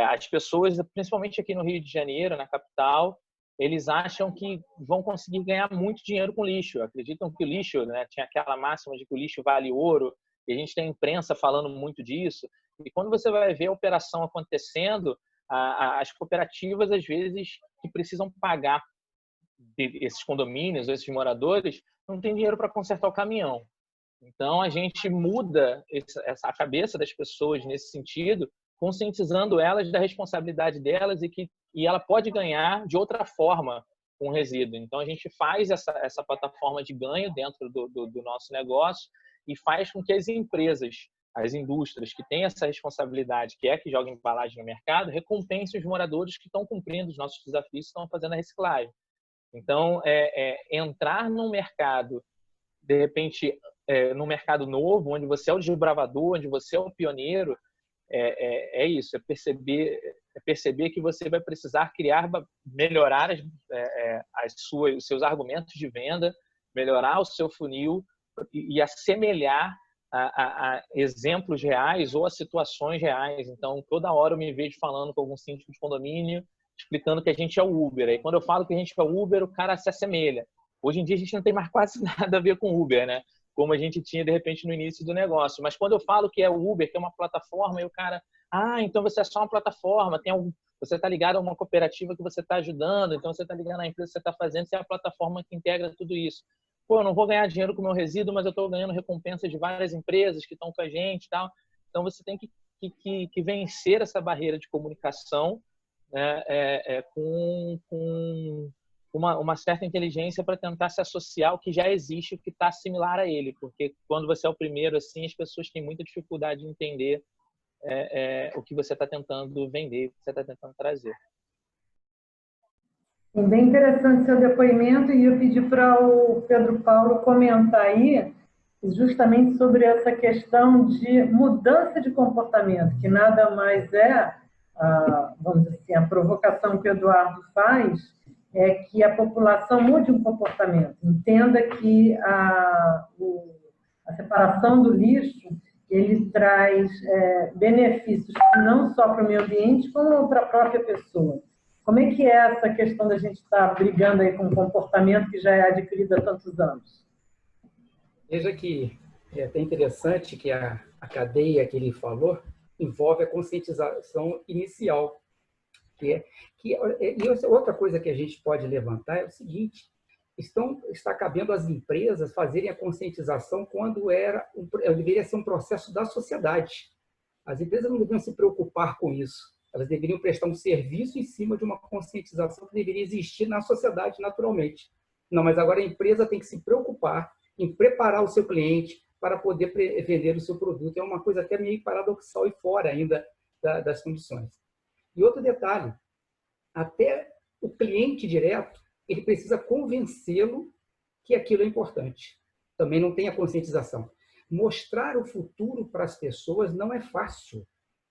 As pessoas, principalmente aqui no Rio de Janeiro, na capital, eles acham que vão conseguir ganhar muito dinheiro com lixo. Acreditam que o lixo, né, tinha aquela máxima de que o lixo vale ouro, e a gente tem a imprensa falando muito disso. E quando você vai ver a operação acontecendo, as cooperativas, às vezes, que precisam pagar esses condomínios, esses moradores, não tem dinheiro para consertar o caminhão. Então, a gente muda a cabeça das pessoas nesse sentido, conscientizando elas da responsabilidade delas e ela pode ganhar de outra forma com o resíduo. Então, a gente faz essa plataforma de ganho dentro do nosso negócio e faz com que as empresas, as indústrias que têm essa responsabilidade, que é que jogam embalagem no mercado, recompensem os moradores que estão cumprindo os nossos desafios, que estão fazendo a reciclagem. Então, entrar num mercado, de repente, num mercado novo, onde você é o desbravador, onde você é o pioneiro, é isso, é perceber que você vai precisar melhorar os seus argumentos de venda, melhorar o seu funil e assemelhar a exemplos reais ou a situações reais. Então, toda hora eu me vejo falando com algum síndico de condomínio, explicando que a gente é o Uber. Aí, quando eu falo que a gente é o Uber, o cara se assemelha. Hoje em dia, a gente não tem mais quase nada a ver com Uber, né? Como a gente tinha, de repente, no início do negócio. Mas quando eu falo que é o Uber, que é uma plataforma, aí o cara... então você é só uma plataforma, você está ligado a uma cooperativa que você está ajudando, então você está ligado à empresa que você está fazendo, você é a plataforma que integra tudo isso. Pô, eu não vou ganhar dinheiro com o meu resíduo, mas eu estou ganhando recompensa de várias empresas que estão com a gente e tal. Então você tem que vencer essa barreira de comunicação, né, com uma certa inteligência para tentar se associar ao que já existe, o que está similar a ele, porque quando você é o primeiro, assim, as pessoas têm muita dificuldade de entender o que você está tentando vender, o que você está tentando trazer. Bem interessante seu depoimento, e eu pedi para o Pedro Paulo comentar aí justamente sobre essa questão de mudança de comportamento, que nada mais vamos dizer assim, a provocação que o Eduardo faz é que a população mude o comportamento, entenda que a separação do lixo ele traz benefícios não só para o meio ambiente, como para a própria pessoa. Como é que é essa questão da gente estar brigando aí com um comportamento que já é adquirido há tantos anos? Veja que é até interessante que a cadeia que ele falou envolve a conscientização inicial. E outra coisa que a gente pode levantar é o seguinte: está cabendo às empresas fazerem a conscientização quando deveria ser um processo da sociedade. As empresas não deveriam se preocupar com isso. Elas deveriam prestar um serviço em cima de uma conscientização que deveria existir na sociedade naturalmente. Não, mas agora a empresa tem que se preocupar em preparar o seu cliente para poder vender o seu produto. É uma coisa até meio paradoxal e fora ainda das condições. E outro detalhe, até o cliente direto, ele precisa convencê-lo que aquilo é importante. Também não tem a conscientização. Mostrar o futuro para as pessoas não é fácil,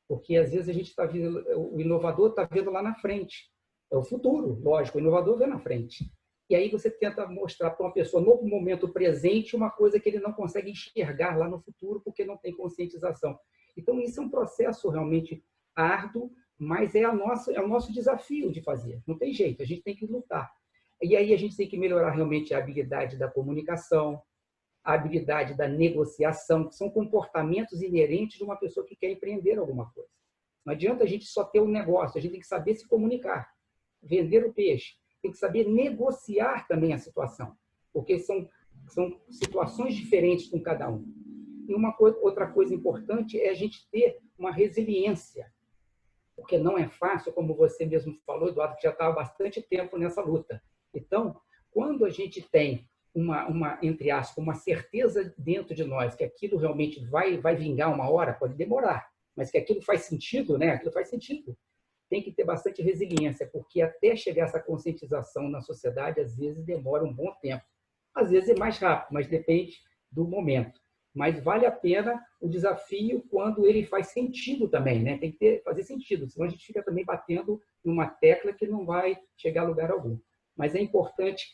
porque às vezes a gente está vendo, o inovador está vendo lá na frente. É o futuro, lógico, o inovador vê na frente. E aí você tenta mostrar para uma pessoa no momento presente uma coisa que ele não consegue enxergar lá no futuro porque não tem conscientização. Então isso é um processo realmente árduo, mas é o nosso desafio de fazer. Não tem jeito, a gente tem que lutar. E aí a gente tem que melhorar realmente a habilidade da comunicação, a habilidade da negociação, que são comportamentos inerentes de uma pessoa que quer empreender alguma coisa. Não adianta a gente só ter um negócio, a gente tem que saber se comunicar, vender o peixe, tem que saber negociar também a situação, porque são situações diferentes com cada um. E outra coisa importante é a gente ter uma resiliência, porque não é fácil, como você mesmo falou, Eduardo, que já está há bastante tempo nessa luta. Então, quando a gente tem entre aspas, uma certeza dentro de nós que aquilo realmente vai vingar uma hora, pode demorar, mas que aquilo faz sentido, né? Aquilo faz sentido. Tem que ter bastante resiliência, porque até chegar essa conscientização na sociedade, às vezes demora um bom tempo. Às vezes é mais rápido, mas depende do momento. Mas vale a pena o desafio quando ele faz sentido também, né? Tem que fazer sentido, senão a gente fica também batendo numa tecla que não vai chegar a lugar algum. Mas é importante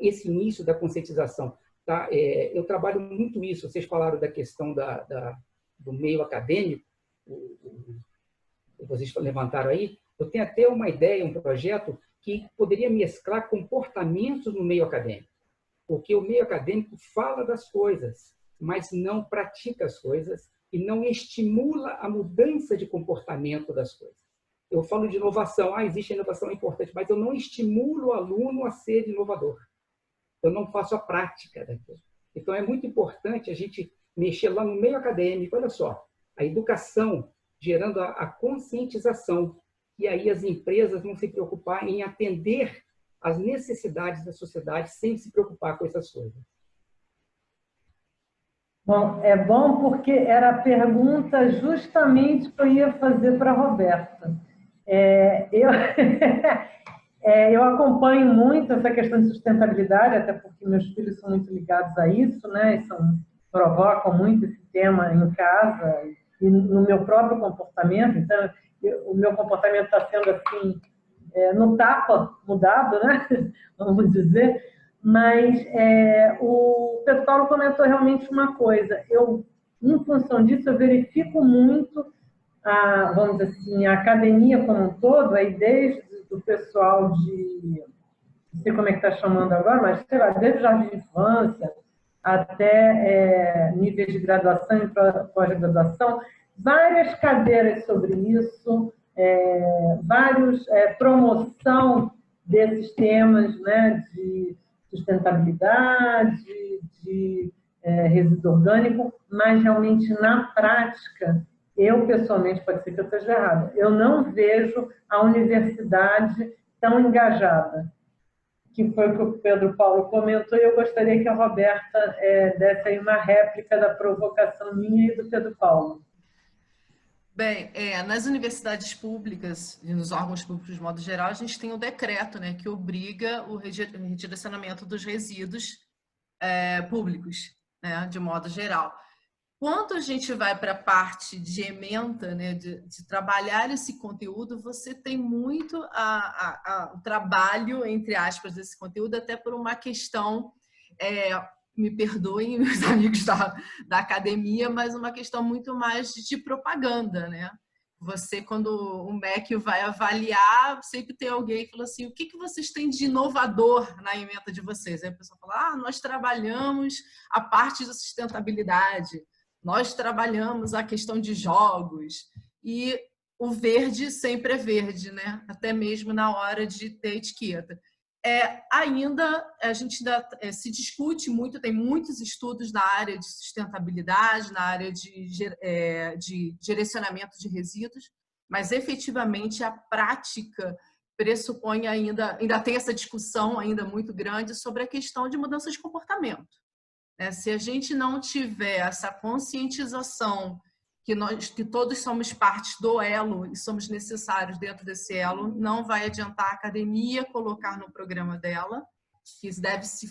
esse início da conscientização. Tá? Eu trabalho muito isso. Vocês falaram da questão do meio acadêmico, vocês levantaram aí. Eu tenho até uma ideia, um projeto que poderia mesclar comportamentos no meio acadêmico. Porque o meio acadêmico fala das coisas, mas não pratica as coisas e não estimula a mudança de comportamento das coisas. Eu falo de inovação, existe inovação, é importante, mas eu não estimulo o aluno a ser inovador. Eu não faço a prática daquilo. Então, é muito importante a gente mexer lá no meio acadêmico. Olha só, a educação gerando a conscientização. E aí as empresas vão se preocupar em atender às necessidades da sociedade sem se preocupar com essas coisas. Bom, é bom porque era a pergunta justamente que eu ia fazer para a Roberta. Eu acompanho muito essa questão de sustentabilidade, até porque meus filhos são muito ligados a isso, né? Provocam muito esse tema em casa e no meu próprio comportamento. Então, o meu comportamento está sendo assim, no tapa mudado, né? Vamos dizer. Mas o Pedro Paulo comentou realmente uma coisa. Em função disso, eu verifico muito vamos dizer assim, a academia como um todo, aí desde o pessoal não sei como é que está chamando agora, mas sei lá, desde o jardim de infância até níveis de graduação e pós-graduação, várias cadeiras sobre isso, promoção desses temas, né, de sustentabilidade, de resíduo orgânico, mas realmente na prática, eu pessoalmente, pode ser que eu esteja errada, eu não vejo a universidade tão engajada, que foi o que o Pedro Paulo comentou, e eu gostaria que a Roberta desse aí uma réplica da provocação minha e do Pedro Paulo. Bem, nas universidades públicas e nos órgãos públicos de modo geral, a gente tem o decreto, né, que obriga o redirecionamento dos resíduos públicos, né, de modo geral. Quando a gente vai para a parte de ementa, né, de trabalhar esse conteúdo, você tem muito o trabalho, entre aspas, desse conteúdo, até por uma questão, me perdoem meus amigos da academia, mas uma questão muito mais de propaganda, né? Você, quando o MEC vai avaliar, sempre tem alguém que fala assim, o que vocês têm de inovador na ementa de vocês? Aí a pessoa fala, nós trabalhamos a parte da sustentabilidade, nós trabalhamos a questão de jogos, e o verde sempre é verde, né? Até mesmo na hora de ter etiqueta. A gente ainda se discute muito, tem muitos estudos na área de sustentabilidade, na área de direcionamento de resíduos, mas efetivamente a prática pressupõe ainda tem essa discussão ainda muito grande sobre a questão de mudança de comportamento. né? Se a gente não tiver essa conscientização que todos somos parte do elo e somos necessários dentro desse elo, não vai adiantar a academia colocar no programa dela, que deve-se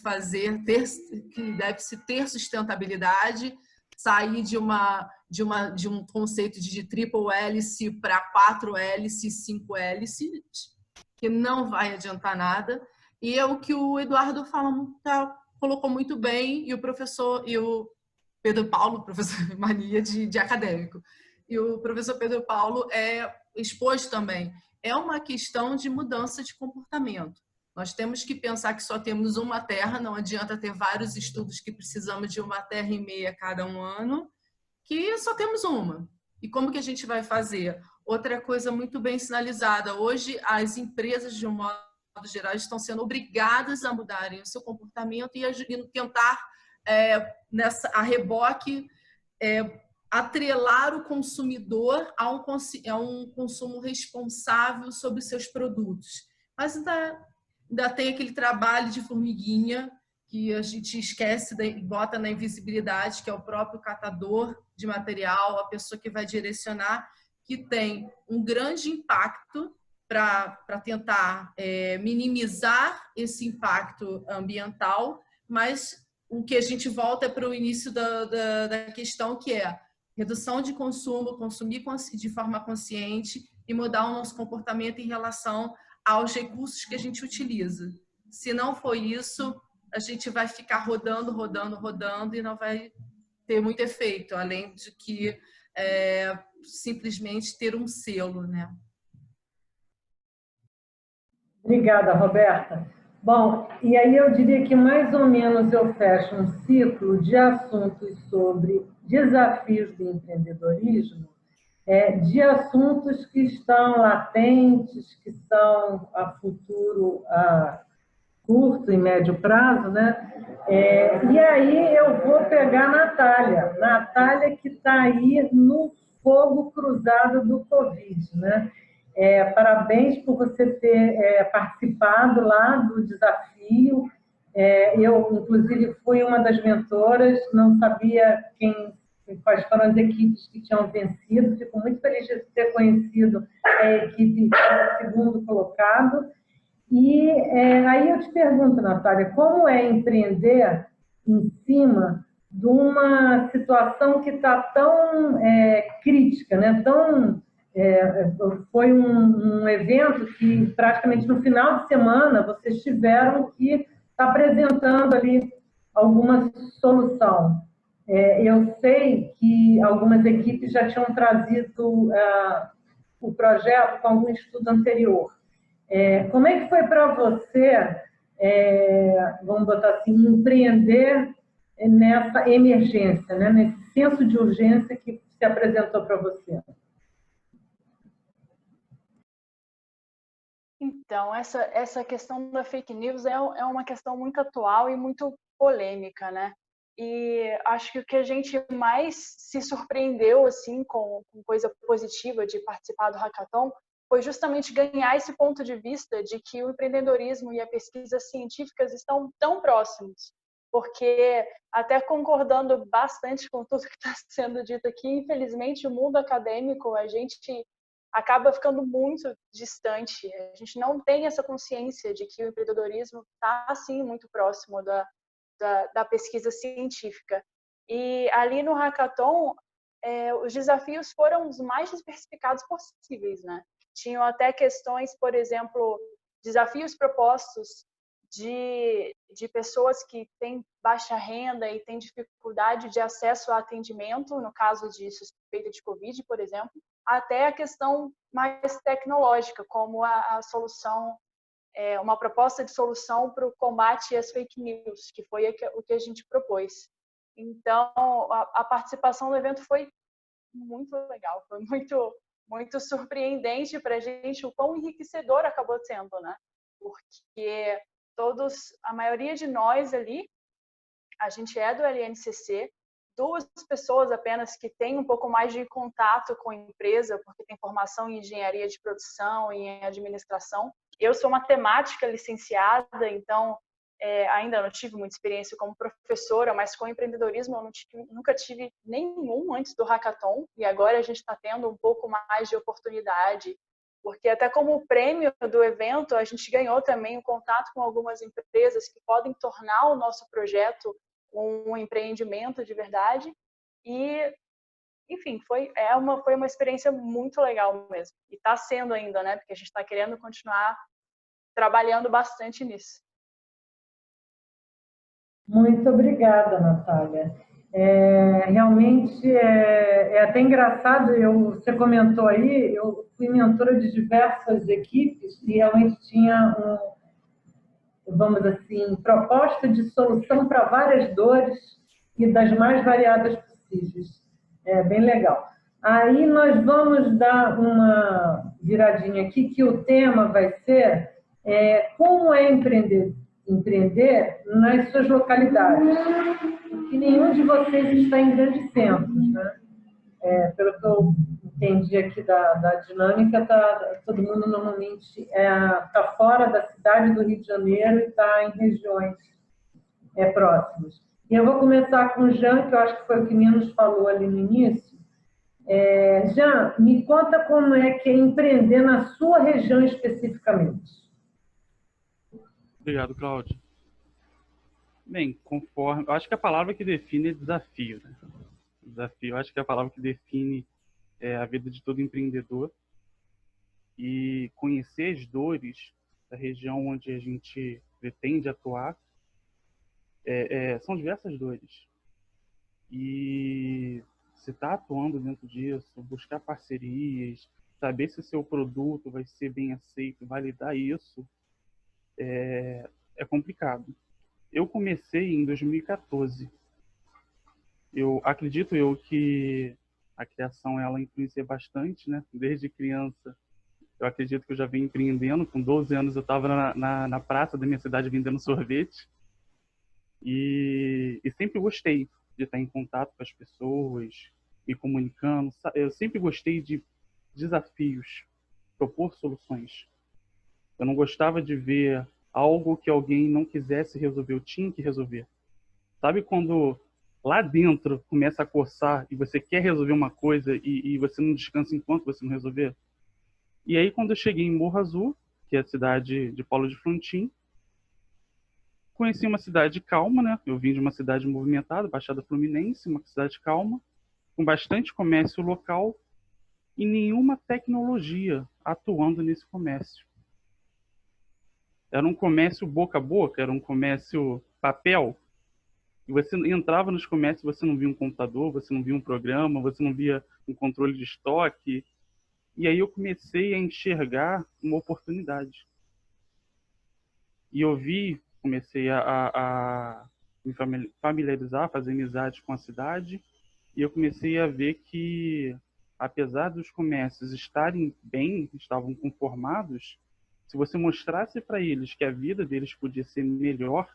que deve-se ter sustentabilidade, sair de um conceito de triple hélice para 4 hélices, 5 hélices, que não vai adiantar nada. E é o que o Eduardo colocou muito bem, e o professor, e o Pedro Paulo, professor mania de acadêmico, e o professor Pedro Paulo expôs também. É uma questão de mudança de comportamento. Nós temos que pensar que só temos uma Terra, não adianta ter vários estudos que precisamos de 1,5 Terra a cada um ano, que só temos uma. E como que a gente vai fazer? Outra coisa muito bem sinalizada, hoje as empresas, de um modo geral, estão sendo obrigadas a mudarem o seu comportamento e tentar, a reboque, atrelar o consumidor a um consumo responsável sobre seus produtos. Mas ainda tem aquele trabalho de formiguinha que a gente esquece e bota na invisibilidade, que é o próprio catador de material, a pessoa que vai direcionar, que tem um grande impacto para tentar minimizar esse impacto ambiental, mas o que a gente volta para o início da questão, que é redução de consumo, consumir de forma consciente e mudar o nosso comportamento em relação aos recursos que a gente utiliza. Se não for isso, a gente vai ficar rodando e não vai ter muito efeito, além de que simplesmente ter um selo, né? Obrigada, Roberta. Bom, e aí eu diria que mais ou menos eu fecho um ciclo de assuntos sobre desafios do empreendedorismo, de assuntos que estão latentes, que são a futuro, a curto e médio prazo, né? E aí eu vou pegar a Natália que está aí no fogo cruzado do Covid, né? Parabéns por você ter participado lá do desafio. Eu, inclusive, fui uma das mentoras, não sabia quais foram as equipes que tinham vencido. Fico muito feliz de ter conhecido a equipe segundo colocado. E aí eu te pergunto, Natália, como é empreender em cima de uma situação que está tão crítica, né? Foi um evento que praticamente no final de semana vocês tiveram que estar apresentando ali alguma solução. Eu sei que algumas equipes já tinham trazido o projeto com algum estudo anterior. Como é que foi para você, vamos botar assim, empreender nessa emergência, né? Nesse senso de urgência que se apresentou para você? Então, essa questão da fake news é uma questão muito atual e muito polêmica, né? E acho que o que a gente mais se surpreendeu assim com coisa positiva de participar do Hackathon foi justamente ganhar esse ponto de vista de que o empreendedorismo e a pesquisa científicas estão tão próximos. Porque, até concordando bastante com tudo que está sendo dito aqui, infelizmente, o mundo acadêmico, a gente acaba ficando muito distante. A gente não tem essa consciência de que o empreendedorismo está, assim, muito próximo da pesquisa científica. E ali no Hackathon, os desafios foram os mais diversificados possíveis, né? Tinham até questões, por exemplo, desafios propostos de pessoas que têm baixa renda e têm dificuldade de acesso a atendimento, no caso de suspeita de Covid, por exemplo, até a questão mais tecnológica, como a solução, uma proposta de solução para o combate às fake news, que foi o que a gente propôs. Então, a participação no evento foi muito legal, foi muito surpreendente para a gente o quão enriquecedor acabou sendo, né? Porque a maioria de nós ali, a gente é do LNCC, 2 pessoas apenas que têm um pouco mais de contato com a empresa, porque tem formação em engenharia de produção e em administração. Eu sou matemática licenciada, então ainda não tive muita experiência como professora, mas com empreendedorismo eu nunca tive nenhum antes do Hackathon, e agora a gente está tendo um pouco mais de oportunidade, porque até como prêmio do evento, a gente ganhou também um contato com algumas empresas que podem tornar o nosso projeto um empreendimento de verdade, e, enfim, foi uma experiência muito legal mesmo, e está sendo ainda, né, porque a gente está querendo continuar trabalhando bastante nisso. Muito obrigada, Natália. Realmente é até engraçado, você comentou aí, eu fui mentora de diversas equipes e realmente tinha vamos assim, proposta de solução para várias dores e das mais variadas possíveis. É bem legal. Aí nós vamos dar uma viradinha aqui, que o tema vai ser como é empreender nas suas localidades, porque nenhum de vocês está em grandes centros, né? Pelo que eu entendi aqui da dinâmica, todo mundo normalmente está fora da cidade do Rio de Janeiro e está em regiões próximas. E eu vou começar com o Jean, que eu acho que foi o que menos falou ali no início. Jean, me conta como é que é empreender na sua região especificamente. Obrigado, Cláudio. Bem, conforme... Eu acho que a palavra que define é desafio, né? Desafio, eu acho que é a palavra que define a vida de todo empreendedor. E conhecer as dores da região onde a gente pretende atuar são diversas dores. E se está atuando dentro disso, buscar parcerias, saber se o seu produto vai ser bem aceito, validar isso, é complicado. Eu comecei em 2014. Eu acredito que a criação ela influencia bastante, né? Desde criança, eu acredito que eu já venho empreendendo. Com 12 anos eu estava na praça da minha cidade vendendo sorvete e sempre gostei de estar em contato com as pessoas, me comunicando. Eu sempre gostei de desafios, propor soluções. Eu não gostava de ver algo que alguém não quisesse resolver, eu tinha que resolver. Sabe quando lá dentro começa a coçar e você quer resolver uma coisa e você não descansa enquanto você não resolver? E aí, quando eu cheguei em Morro Azul, que é a cidade de Paulo de Frontin, conheci uma cidade calma, né? Eu vim de uma cidade movimentada, Baixada Fluminense, uma cidade calma, com bastante comércio local e nenhuma tecnologia atuando nesse comércio. Era um comércio boca a boca, era um comércio papel. E você entrava nos comércios, você não via um computador, você não via um programa, você não via um controle de estoque. E aí eu comecei a enxergar uma oportunidade. E eu comecei a me familiarizar, fazer amizade com a cidade, e eu comecei a ver que, apesar dos comércios estarem bem, estavam conformados, se você mostrasse para eles que a vida deles podia ser melhor,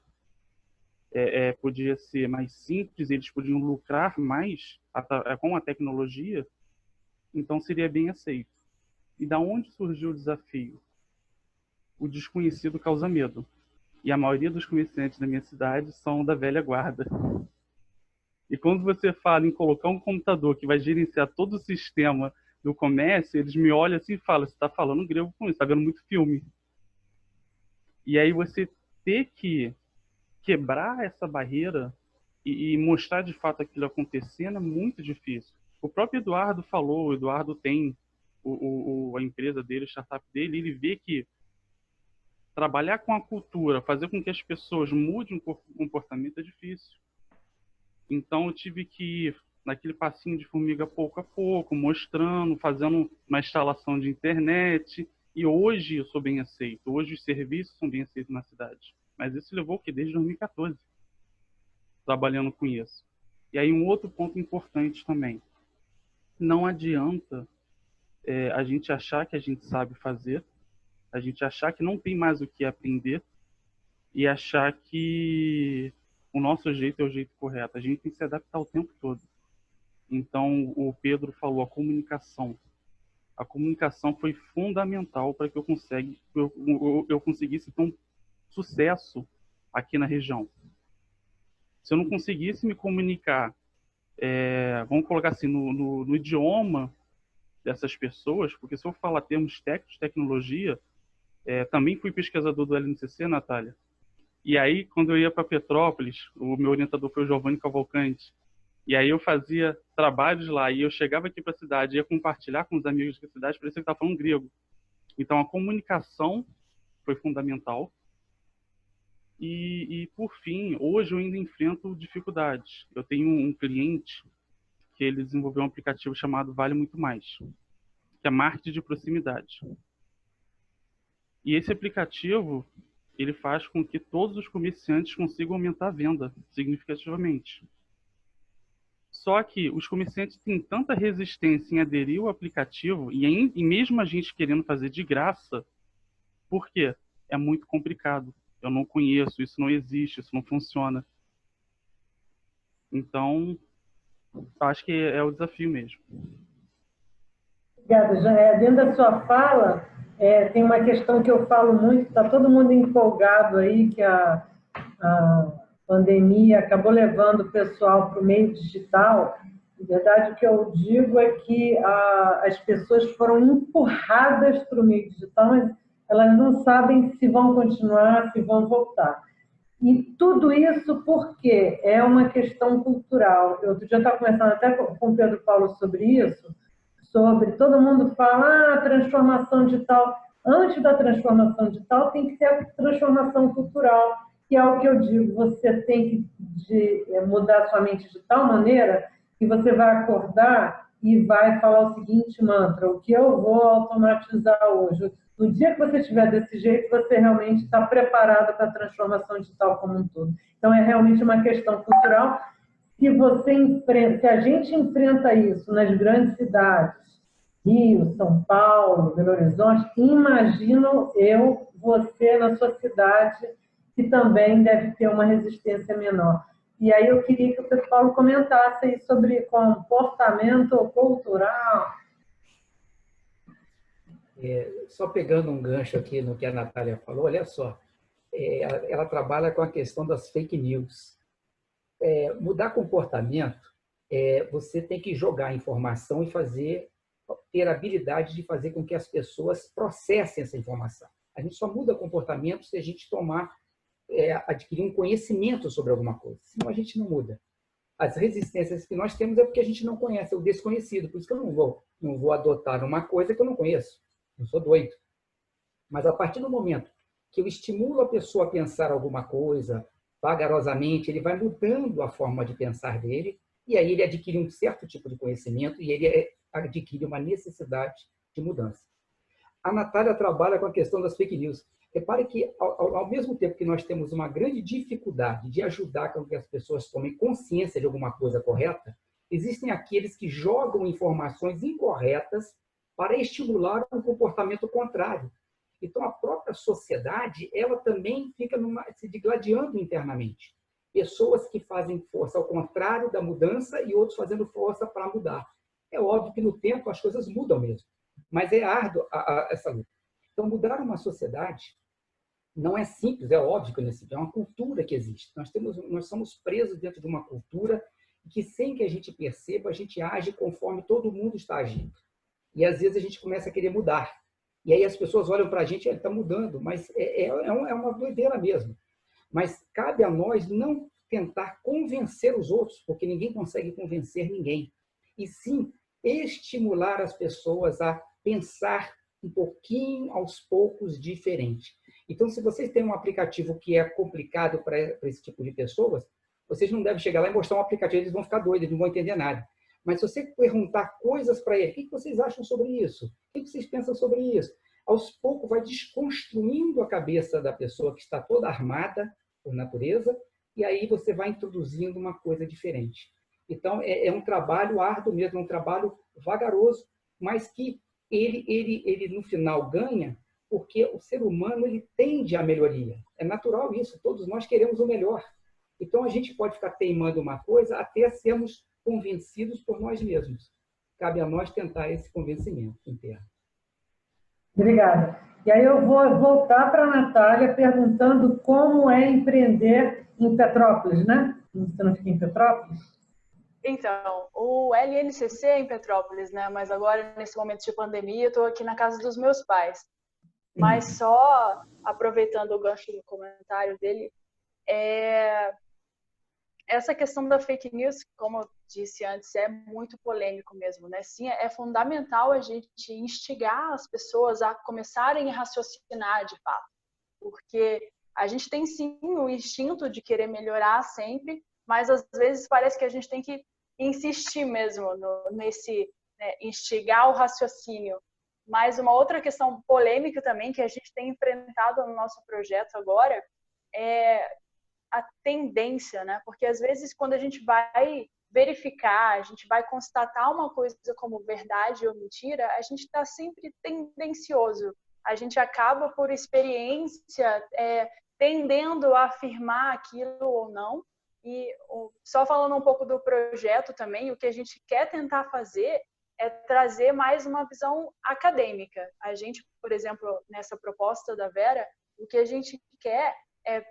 podia ser mais simples, eles podiam lucrar mais com a tecnologia, então seria bem aceito. E da onde surgiu o desafio? O desconhecido causa medo. E a maioria dos comerciantes da minha cidade são da velha guarda. E quando você fala em colocar um computador que vai gerenciar todo o sistema do comércio, eles me olham assim e falam: você está falando grego com isso, está vendo muito filme. E aí você ter que quebrar essa barreira e mostrar de fato aquilo acontecendo é muito difícil. O próprio Eduardo falou, o Eduardo tem a empresa dele, a startup dele, ele vê que trabalhar com a cultura, fazer com que as pessoas mudem o comportamento é difícil. Então eu tive que ir naquele passinho de formiga pouco a pouco, mostrando, fazendo uma instalação de internet. E hoje eu sou bem aceito, hoje os serviços são bem aceitos na cidade. Mas isso levou o quê? Desde 2014, trabalhando com isso. E aí um outro ponto importante também. Não adianta a gente achar que a gente sabe fazer, a gente achar que não tem mais o que aprender e achar que o nosso jeito é o jeito correto. A gente tem que se adaptar o tempo todo. Então, o Pedro falou, a comunicação. A comunicação foi fundamental para que eu conseguisse ter um sucesso aqui na região. Se eu não conseguisse me comunicar, vamos colocar assim, no idioma dessas pessoas, porque se eu falar termos técnicos, tecnologia, também fui pesquisador do LNCC, Natália. E aí, quando eu ia para Petrópolis, o meu orientador foi o Giovanni Cavalcante, e aí eu fazia trabalhos lá, e eu chegava aqui para a cidade, ia compartilhar com os amigos da cidade, parecia que estava falando grego. Então, a comunicação foi fundamental. E, por fim, hoje eu ainda enfrento dificuldades. Eu tenho um cliente que ele desenvolveu um aplicativo chamado Vale Muito Mais, que é marketing de proximidade. E esse aplicativo, ele faz com que todos os comerciantes consigam aumentar a venda significativamente. Só que os comerciantes têm tanta resistência em aderir ao aplicativo, e mesmo a gente querendo fazer de graça, por quê? É muito complicado. Eu não conheço, isso não existe, isso não funciona. Então, acho que é o desafio mesmo. Obrigada, Jean. Dentro da sua fala, tem uma questão que eu falo muito, está todo mundo empolgado aí, que a pandemia acabou levando o pessoal para o meio digital. Na verdade, o que eu digo é que as pessoas foram empurradas para o meio digital, mas elas não sabem se vão continuar, se vão voltar. E tudo isso porque é uma questão cultural. Eu outro dia estava conversando até com o Pedro Paulo sobre isso, sobre todo mundo fala, transformação digital. Antes da transformação digital tem que ter a transformação cultural, que é o que eu digo, você tem que mudar sua mente de tal maneira que você vai acordar e vai falar o seguinte mantra: o que eu vou automatizar hoje? No dia que você estiver desse jeito, você realmente está preparado para a transformação digital como um todo. Então, é realmente uma questão cultural. Se a gente enfrenta isso nas grandes cidades, Rio, São Paulo, Belo Horizonte, imagino você na sua cidade, que também deve ter uma resistência menor. E aí eu queria que o Pedro Paulo comentasse aí sobre comportamento cultural. Só pegando um gancho aqui no que a Natália falou, olha só, ela trabalha com a questão das fake news. Mudar comportamento, você tem que jogar informação e ter a habilidade de fazer com que as pessoas processem essa informação. A gente só muda comportamento se a gente adquirir um conhecimento sobre alguma coisa, senão a gente não muda. As resistências que nós temos é porque a gente não conhece, é o desconhecido, por isso que eu não vou adotar uma coisa que eu não conheço. Não sou doido. Mas a partir do momento que eu estimulo a pessoa a pensar alguma coisa, vagarosamente, ele vai mudando a forma de pensar dele, e aí ele adquire um certo tipo de conhecimento e ele adquire uma necessidade de mudança. A Natália trabalha com a questão das fake news. Repare que, ao mesmo tempo que nós temos uma grande dificuldade de ajudar com que as pessoas tomem consciência de alguma coisa correta, existem aqueles que jogam informações incorretas para estimular um comportamento contrário. Então, a própria sociedade, ela também fica se digladiando internamente. Pessoas que fazem força ao contrário da mudança e outros fazendo força para mudar. É óbvio que no tempo as coisas mudam mesmo, mas é árduo essa luta. Então, mudar uma sociedade não é simples, é óbvio que é uma cultura que existe. Nós somos presos dentro de uma cultura que, sem que a gente perceba, a gente age conforme todo mundo está agindo. E às vezes a gente começa a querer mudar. E aí as pessoas olham para a gente, está mudando, mas é uma doideira mesmo. Mas cabe a nós não tentar convencer os outros, porque ninguém consegue convencer ninguém. E sim estimular as pessoas a pensar um pouquinho, aos poucos, diferente. Então, se vocês têm um aplicativo que é complicado para esse tipo de pessoas, vocês não devem chegar lá e mostrar um aplicativo, eles vão ficar doidos, eles não vão entender nada. Mas se você perguntar coisas para ele, o que vocês acham sobre isso? O que vocês pensam sobre isso? Aos poucos vai desconstruindo a cabeça da pessoa que está toda armada por natureza, e aí você vai introduzindo uma coisa diferente. Então, é um trabalho árduo mesmo, é um trabalho vagaroso, mas que ele no final ganha, porque o ser humano ele tende à melhoria. É natural isso, todos nós queremos o melhor. Então, a gente pode ficar teimando uma coisa até sermos convencidos por nós mesmos. Cabe a nós tentar esse convencimento interno. Obrigada. E aí eu vou voltar para a Natália perguntando como é empreender em Petrópolis, né? Você não fica em Petrópolis? Então, o LNCC é em Petrópolis, né? Mas agora, nesse momento de pandemia, eu estou aqui na casa dos meus pais. Mas só aproveitando o gancho do comentário dele, essa questão da fake news, como eu disse antes, é muito polêmico mesmo, né? Sim, é fundamental a gente instigar as pessoas a começarem a raciocinar de fato, porque a gente tem sim o instinto de querer melhorar sempre, mas às vezes parece que a gente tem que insistir mesmo nesse, né, instigar o raciocínio. Mas uma outra questão polêmica também que a gente tem enfrentado no nosso projeto agora é a tendência, né? Porque às vezes quando a gente vai verificar, a gente vai constatar uma coisa como verdade ou mentira, a gente está sempre tendencioso. A gente acaba por experiência tendendo a afirmar aquilo ou não. E só falando um pouco do projeto também, o que a gente quer tentar fazer é trazer mais uma visão acadêmica. A gente, por exemplo, nessa proposta da Vera, o que a gente quer é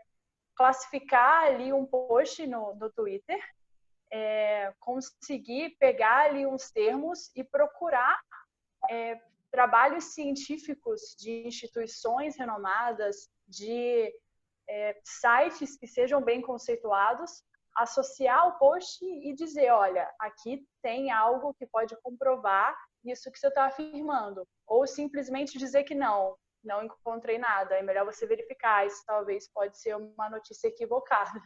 classificar ali um post no Twitter, conseguir pegar ali uns termos e procurar trabalhos científicos de instituições renomadas, de sites que sejam bem conceituados, associar o post e dizer, olha, aqui tem algo que pode comprovar isso que você está afirmando. Ou simplesmente dizer que não encontrei nada. É melhor você verificar, isso talvez pode ser uma notícia equivocada.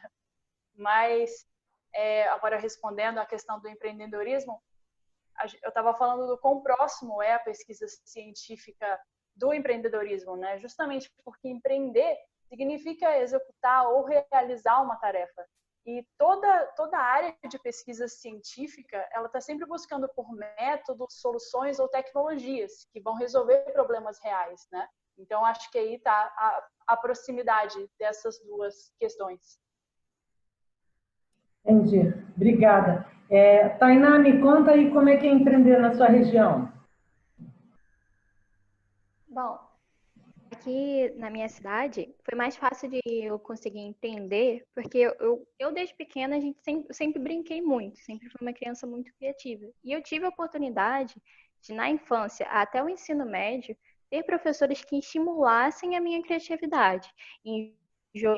Mas, agora respondendo à questão do empreendedorismo, eu estava falando do quão próximo é a pesquisa científica do empreendedorismo, né? Justamente porque empreender significa executar ou realizar uma tarefa. E toda a área de pesquisa científica, ela está sempre buscando por métodos, soluções ou tecnologias que vão resolver problemas reais, né? Então, acho que aí está a proximidade dessas duas questões. Entendi. Obrigada. Tainá, me conta aí como é que é empreender na sua região. Bom, aqui na minha cidade foi mais fácil de eu conseguir empreender, porque eu desde pequena a gente sempre brinquei muito, sempre fui uma criança muito criativa. E eu tive a oportunidade de, na infância até o ensino médio, ter professores que estimulassem a minha criatividade em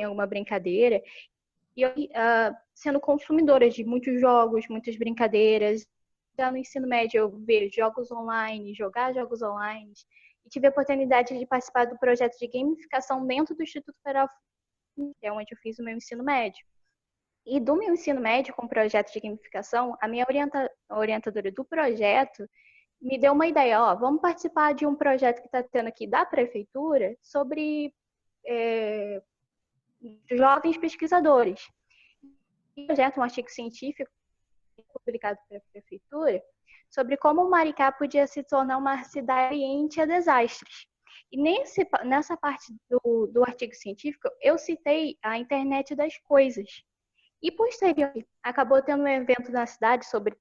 alguma brincadeira. E eu, sendo consumidora de muitos jogos, muitas brincadeiras, já no ensino médio eu ver jogos online, jogar jogos online, e tive a oportunidade de participar do projeto de gamificação dentro do Instituto Federal, que é onde eu fiz o meu ensino médio. E do meu ensino médio com o projeto de gamificação, a minha orientadora do projeto me deu uma ideia, vamos participar de um projeto que está tendo aqui da prefeitura sobre jovens pesquisadores. Um projeto, um artigo científico publicado pela prefeitura sobre como o Maricá podia se tornar uma cidade ambiente a desastres. E nessa parte do artigo científico, eu citei a internet das coisas. E posteriormente, acabou tendo um evento na cidade sobre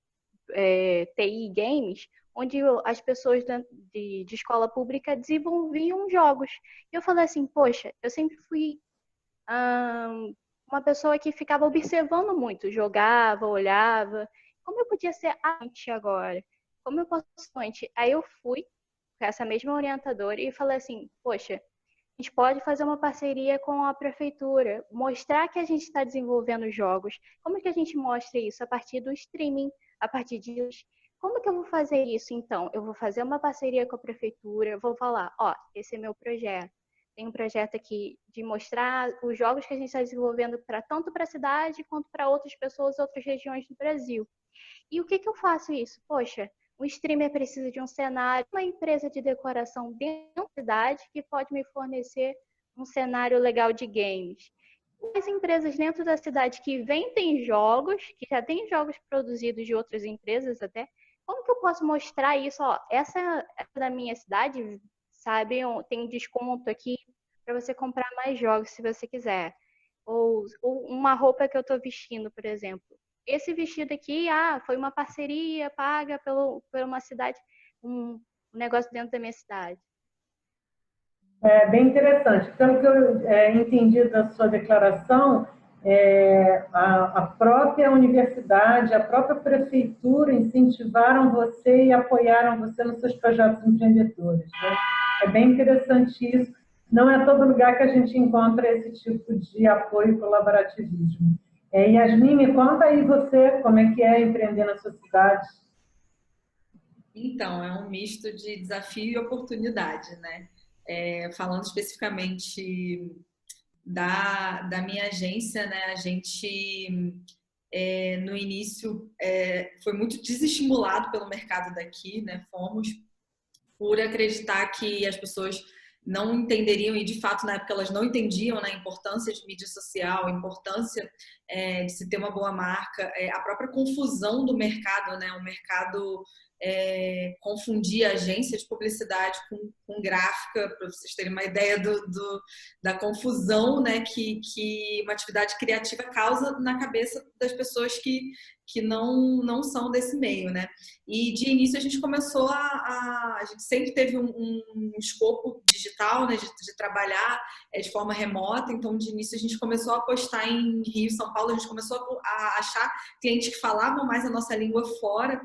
TI e games, onde as pessoas de escola pública desenvolviam jogos. E eu falei assim, poxa, eu sempre fui uma pessoa que ficava observando muito, jogava, olhava. Como eu podia ser arte agora? Como eu posso ser arte? Aí eu fui com essa mesma orientadora e falei assim, poxa, a gente pode fazer uma parceria com a prefeitura, mostrar que a gente está desenvolvendo jogos. Como que a gente mostra isso? A partir do streaming, a partir de... Como que eu vou fazer isso, então? Eu vou fazer uma parceria com a prefeitura, eu vou falar, esse é meu projeto. Tem um projeto aqui de mostrar os jogos que a gente está desenvolvendo tanto para a cidade quanto para outras pessoas, outras regiões do Brasil. E o que eu faço isso? Poxa, o streamer precisa de um cenário, uma empresa de decoração dentro da cidade que pode me fornecer um cenário legal de games. As empresas dentro da cidade que vendem jogos, que já tem jogos produzidos de outras empresas até, como que eu posso mostrar isso? Essa é da minha cidade, sabe? Tem desconto aqui para você comprar mais jogos se você quiser. Ou uma roupa que eu estou vestindo, por exemplo. Esse vestido aqui, foi uma parceria paga por uma cidade, um negócio dentro da minha cidade. É bem interessante. Pelo que eu entendi da sua declaração, a própria universidade, a própria prefeitura incentivaram você e apoiaram você nos seus projetos empreendedores, né? É bem interessante isso. Não é todo lugar que a gente encontra esse tipo de apoio e colaborativismo. Yasmin, me conta aí você, como é que é empreender na sua cidade? Então, é um misto de desafio e oportunidade, né? Falando especificamente da minha agência, né? A gente, no início, foi muito desestimulado pelo mercado daqui, né? Fomos por acreditar que as pessoas não entenderiam, e de fato na época elas não entendiam, né, a importância de mídia social, a importância de se ter uma boa marca, a própria confusão do mercado, né, o mercado confundia agência de publicidade com gráfica, para vocês terem uma ideia da confusão, né, que uma atividade criativa causa na cabeça das pessoas que não são desse meio, né? E de início a gente começou a gente sempre teve um escopo digital, né, de trabalhar de forma remota, então de início a gente começou a apostar em Rio, São Paulo, a gente começou a achar clientes que falavam mais a nossa língua fora,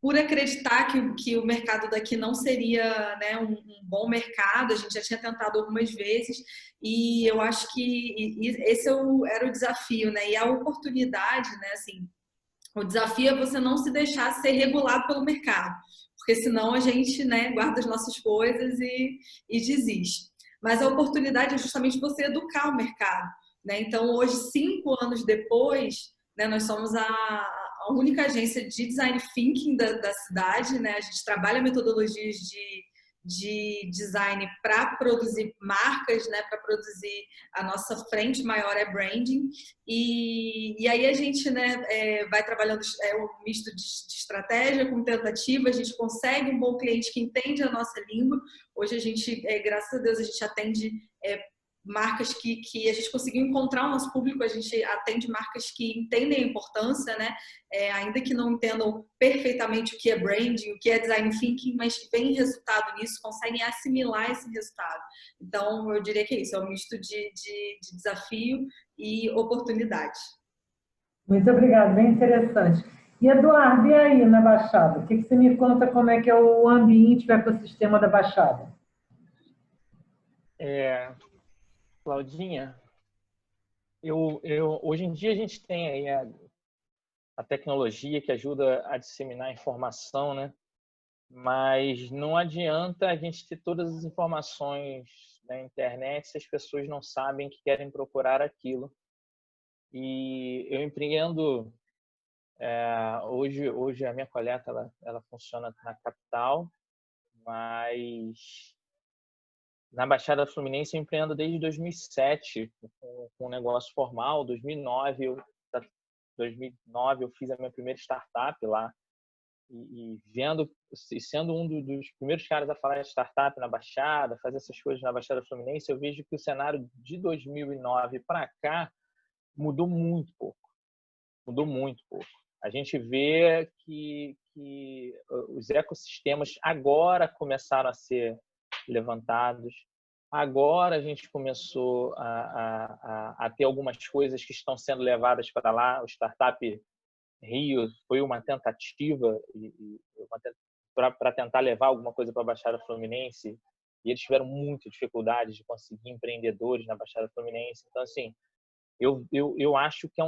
por acreditar que o mercado daqui não seria, né, um bom mercado. A gente já tinha tentado algumas vezes e eu acho que esse era o desafio, né? E a oportunidade, né, assim, o desafio é você não se deixar ser regulado pelo mercado, porque senão a gente, né, guarda as nossas coisas e desiste. Mas a oportunidade é justamente você educar o mercado, né? Então, hoje, 5 anos depois, né, nós somos a única agência de design thinking da cidade, né? A gente trabalha metodologias de design para produzir marcas, né, para produzir a nossa frente maior é branding, e aí a gente, né, vai trabalhando um misto de estratégia com tentativa, a gente consegue um bom cliente que entende a nossa língua. Hoje a gente, graças a Deus, a gente atende marcas que a gente conseguiu encontrar o nosso público, a gente atende marcas que entendem a importância, né? Ainda que não entendam perfeitamente o que é branding, o que é design thinking, mas veem resultado nisso, conseguem assimilar esse resultado. Então, eu diria que é isso, é um misto de desafio e oportunidade. Muito obrigada, bem interessante. E Eduardo, e aí na Baixada? O que você me conta como é que é o ambiente, o ecossistema da Baixada? Claudinha, hoje em dia a gente tem aí a tecnologia que ajuda a disseminar informação, né? Mas não adianta a gente ter todas as informações na internet se as pessoas não sabem que querem procurar aquilo. E eu empreendo hoje a minha coleta ela funciona na capital, mas na Baixada Fluminense eu empreendo desde 2007 com um negócio formal. 2009 eu fiz a minha primeira startup lá e sendo um dos primeiros caras a falar de startup na Baixada, fazer essas coisas na Baixada Fluminense, eu vejo que o cenário de 2009 para cá mudou muito pouco. Mudou muito pouco. A gente vê que os ecossistemas agora começaram a ser levantados. Agora a gente começou a ter algumas coisas que estão sendo levadas para lá. O Startup Rio foi uma tentativa para tentar levar alguma coisa para a Baixada Fluminense, e eles tiveram muita dificuldade de conseguir empreendedores na Baixada Fluminense. Então, assim, eu acho que é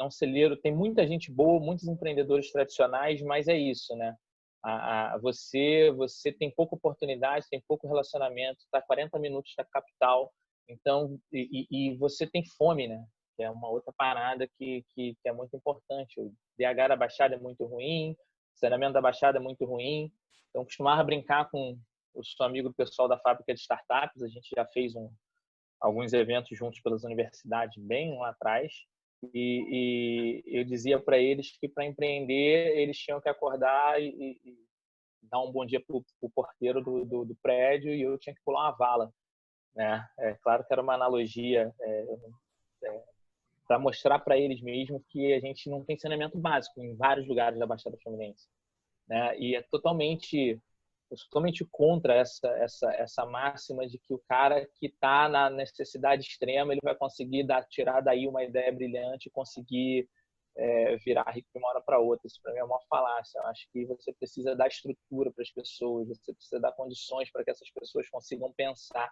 um celeiro, tem muita gente boa, muitos empreendedores tradicionais, mas é isso, né? Você tem pouca oportunidade, tem pouco relacionamento, está 40 minutos da capital, então e você tem fome, né? Que é uma outra parada que é muito importante. O DH da Baixada é muito ruim, o saneamento da Baixada é muito ruim. Então, eu costumava brincar com o seu amigo pessoal da fábrica de startups, a gente já fez alguns eventos juntos pelas universidades bem lá atrás, e eu dizia para eles que para empreender eles tinham que acordar e dar um bom dia para o porteiro do prédio, e eu tinha que pular uma vala, né? Claro que era uma analogia para mostrar para eles mesmo que a gente não tem saneamento básico em vários lugares da Baixada Fluminense, né? E é totalmente Eu sou totalmente contra essa máxima de que o cara que está na necessidade extrema ele vai conseguir tirar daí uma ideia brilhante e conseguir virar rico de uma hora para outra. Isso para mim é uma falácia. Eu acho que você precisa dar estrutura para as pessoas, você precisa dar condições para que essas pessoas consigam pensar.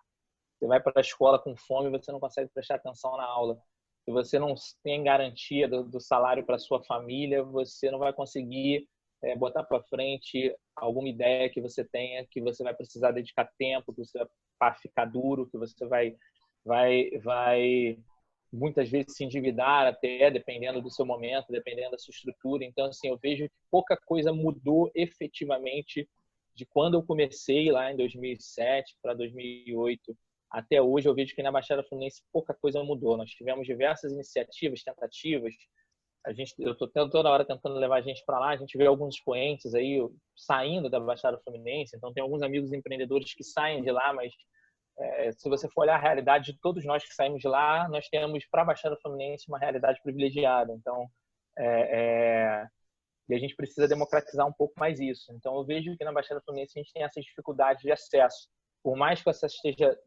Você vai para a escola com fome e você não consegue prestar atenção na aula. Se você não tem garantia do salário para sua família, você não vai conseguir botar para frente alguma ideia que você tenha, que você vai precisar dedicar tempo, que você vai ficar duro, que você vai muitas vezes se endividar até, dependendo do seu momento, dependendo da sua estrutura. Então, assim, eu vejo que pouca coisa mudou efetivamente de quando eu comecei lá em 2007 para 2008 até hoje. Eu vejo que na Baixada Fluminense pouca coisa mudou. Nós tivemos diversas iniciativas, tentativas. Eu estou toda hora tentando levar a gente para lá. A gente vê alguns expoentes aí saindo da Baixada Fluminense. Então, tem alguns amigos empreendedores que saem de lá, mas se você for olhar a realidade de todos nós que saímos de lá, nós temos para a Baixada Fluminense uma realidade privilegiada. Então, e a gente precisa democratizar um pouco mais isso. Então, eu vejo que na Baixada Fluminense a gente tem essas dificuldades de acesso. Por mais que essa esteja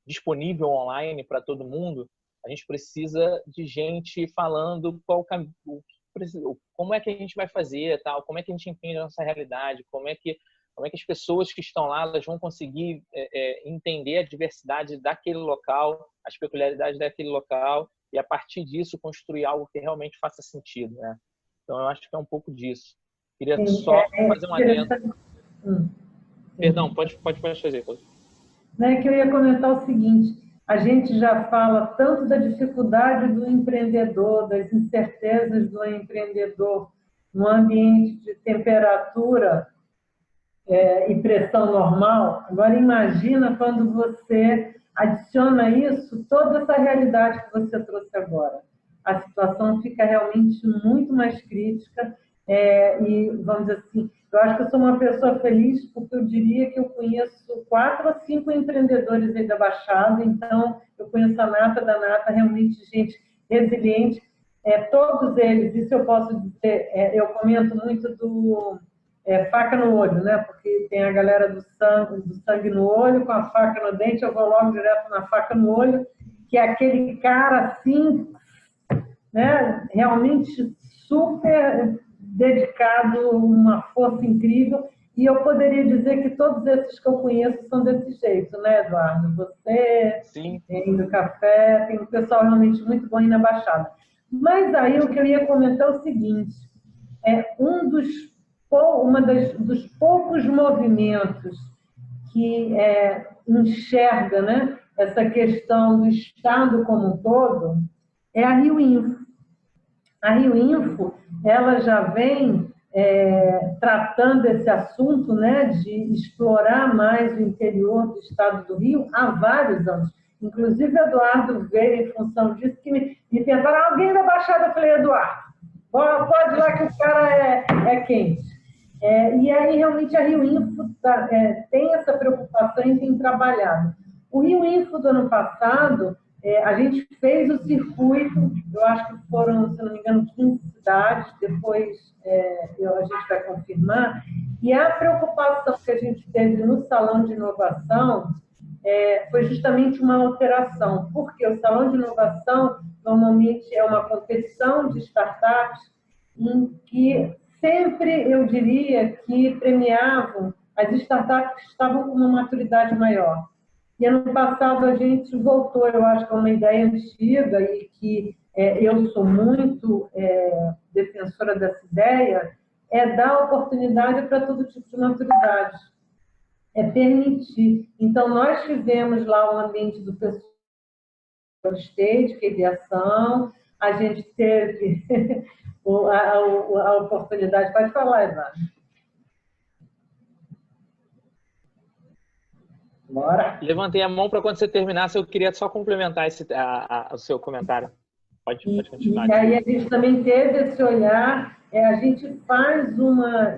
disponível online para todo mundo, a gente precisa de gente falando como é que a gente vai fazer, tal, como é que a gente entende a nossa realidade, como é que as pessoas que estão lá elas vão conseguir entender a diversidade daquele local, as peculiaridades daquele local e, a partir disso, construir algo que realmente faça sentido, né? Então, eu acho que é um pouco disso. Queria só fazer um adendo. Perdão, pode fazer. Que eu ia comentar o seguinte: a gente já fala tanto da dificuldade do empreendedor, das incertezas do empreendedor no ambiente de temperatura e pressão normal. Agora, imagina quando você adiciona isso, toda essa realidade que você trouxe agora. A situação fica realmente muito mais crítica e, vamos dizer assim, eu acho que eu sou uma pessoa feliz porque eu diria que eu conheço 4 ou 5 empreendedores aí da Baixada, então eu conheço a nata da nata, realmente gente resiliente. Todos eles, isso eu posso dizer, eu comento muito do faca no olho, né? Porque tem a galera do sangue no olho, com a faca no dente, eu vou logo direto na faca no olho, que é aquele cara assim, né? Realmente super dedicado, uma força incrível. E eu poderia dizer que todos esses que eu conheço são desse jeito, né, Eduardo? Você, sim, tem do café, tem um pessoal realmente muito bom aí na Baixada. Mas aí o que eu ia comentar é o seguinte: dos poucos movimentos que enxerga, né, essa questão do Estado como um todo é a Rio Info. A Rio Info, ela já vem tratando esse assunto, né, de explorar mais o interior do estado do Rio há vários anos. Inclusive, Eduardo veio em função disso, que me perguntaram: alguém da Baixada? Eu falei: Eduardo, pode ir lá que o cara é quente. E aí, realmente, a Rio Info tem essa preocupação e tem trabalhado. O Rio Info do ano passado, a gente fez o circuito, eu acho que foram, se não me engano, 15 cidades, depois a gente vai confirmar, e a preocupação que a gente teve no Salão de Inovação foi justamente uma alteração, porque o Salão de Inovação normalmente é uma competição de startups em que sempre, eu diria, que premiavam as startups que estavam com uma maturidade maior. E ano passado a gente voltou, eu acho que é uma ideia antiga e que eu sou muito defensora dessa ideia, dar oportunidade para todo tipo de maturidade, permitir. Então, nós tivemos lá o ambiente do pessoal stage, que é ideação, a gente teve a oportunidade. Pode falar, Eduardo. Bora. Levantei a mão para quando você terminasse, eu queria só complementar o seu comentário. Pode continuar. E aí a gente também teve esse olhar, a gente faz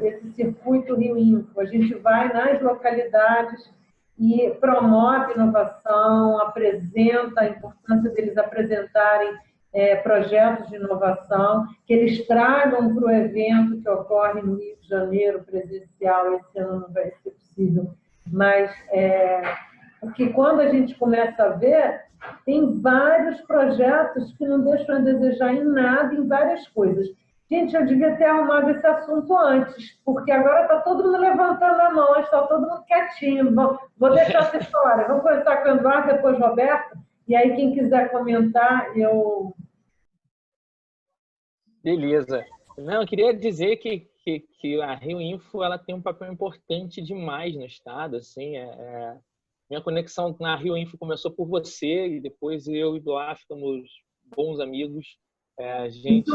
esse circuito Rio Info, a gente vai nas localidades e promove inovação, apresenta a importância deles apresentarem projetos de inovação, que eles tragam para o evento que ocorre no Rio de Janeiro, presencial. Esse ano não vai ser possível, mas porque quando a gente começa a ver, tem vários projetos que não deixam a desejar em nada, em várias coisas. Gente, eu devia ter arrumado esse assunto antes, porque agora está todo mundo levantando a mão, está todo mundo quietinho. Vou deixar essa história. Vamos começar com o Eduardo, depois Roberto, e aí quem quiser comentar, eu... Beleza. Não, eu queria dizer que a Rio Info ela tem um papel importante demais no estado. Assim, minha conexão na Rio Info começou por você e depois eu e Doá ficamos bons amigos. A gente...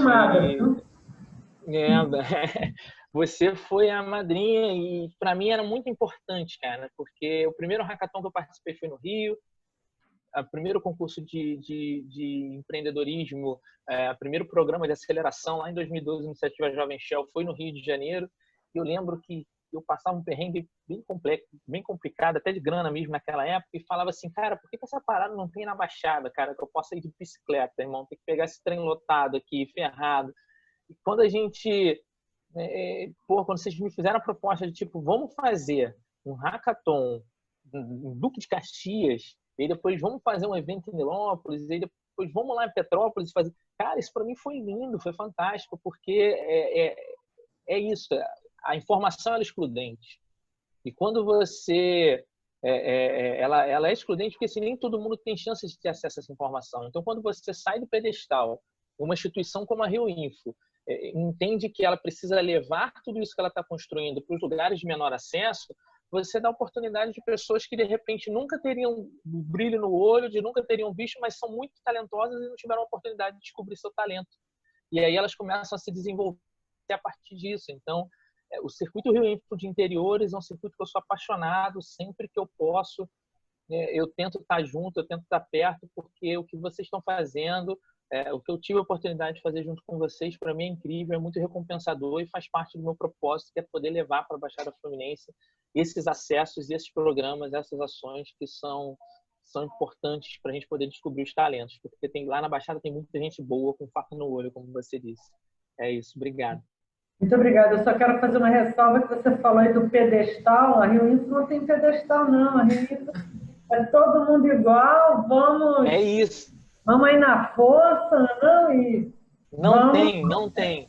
Você foi a madrinha e para mim era muito importante, cara, porque o primeiro hackathon que eu participei foi no Rio, o primeiro concurso de empreendedorismo, o primeiro programa de aceleração lá em 2012, Iniciativa Jovem Shell, foi no Rio de Janeiro. E eu lembro que eu passava um perrengue bem complexo, bem complicado, até de grana mesmo naquela época, e falava assim, cara, por que essa parada não tem na Baixada, cara, que eu possa ir de bicicleta, irmão, tem que pegar esse trem lotado aqui, ferrado. E quando a gente, quando vocês me fizeram a proposta de tipo, vamos fazer um hackathon em Duque de Caxias, e depois vamos fazer um evento em Nilópolis, e depois vamos lá em Petrópolis fazer... Cara, isso para mim foi lindo, foi fantástico, porque é isso, a informação é excludente. E quando você... ela é excludente porque assim, nem todo mundo tem chance de ter acesso a essa informação. Então, quando você sai do pedestal, uma instituição como a Rio Info entende que ela precisa levar tudo isso que ela está construindo para os lugares de menor acesso, você dá oportunidade de pessoas que, de repente, nunca teriam brilho no olho, nunca teriam visto, mas são muito talentosas e não tiveram a oportunidade de descobrir seu talento. E aí elas começam a se desenvolver a partir disso. Então, o Circuito Rio Info de Interiores é um circuito que eu sou apaixonado. Sempre que eu posso, eu tento estar junto, eu tento estar perto, porque o que vocês estão fazendo, o que eu tive a oportunidade de fazer junto com vocês, para mim é incrível, é muito recompensador e faz parte do meu propósito, que é poder levar para a Baixada Fluminense esses acessos, esses programas, essas ações que são importantes para a gente poder descobrir os talentos, porque lá na Baixada tem muita gente boa, com faca no olho, como você disse. É isso, obrigado. Muito obrigada. Eu só quero fazer uma ressalva que você falou aí do pedestal. A Rio Info não tem pedestal, não. A Rio Info é todo mundo igual, vamos... É isso. Vamos aí na força, não? E não tem.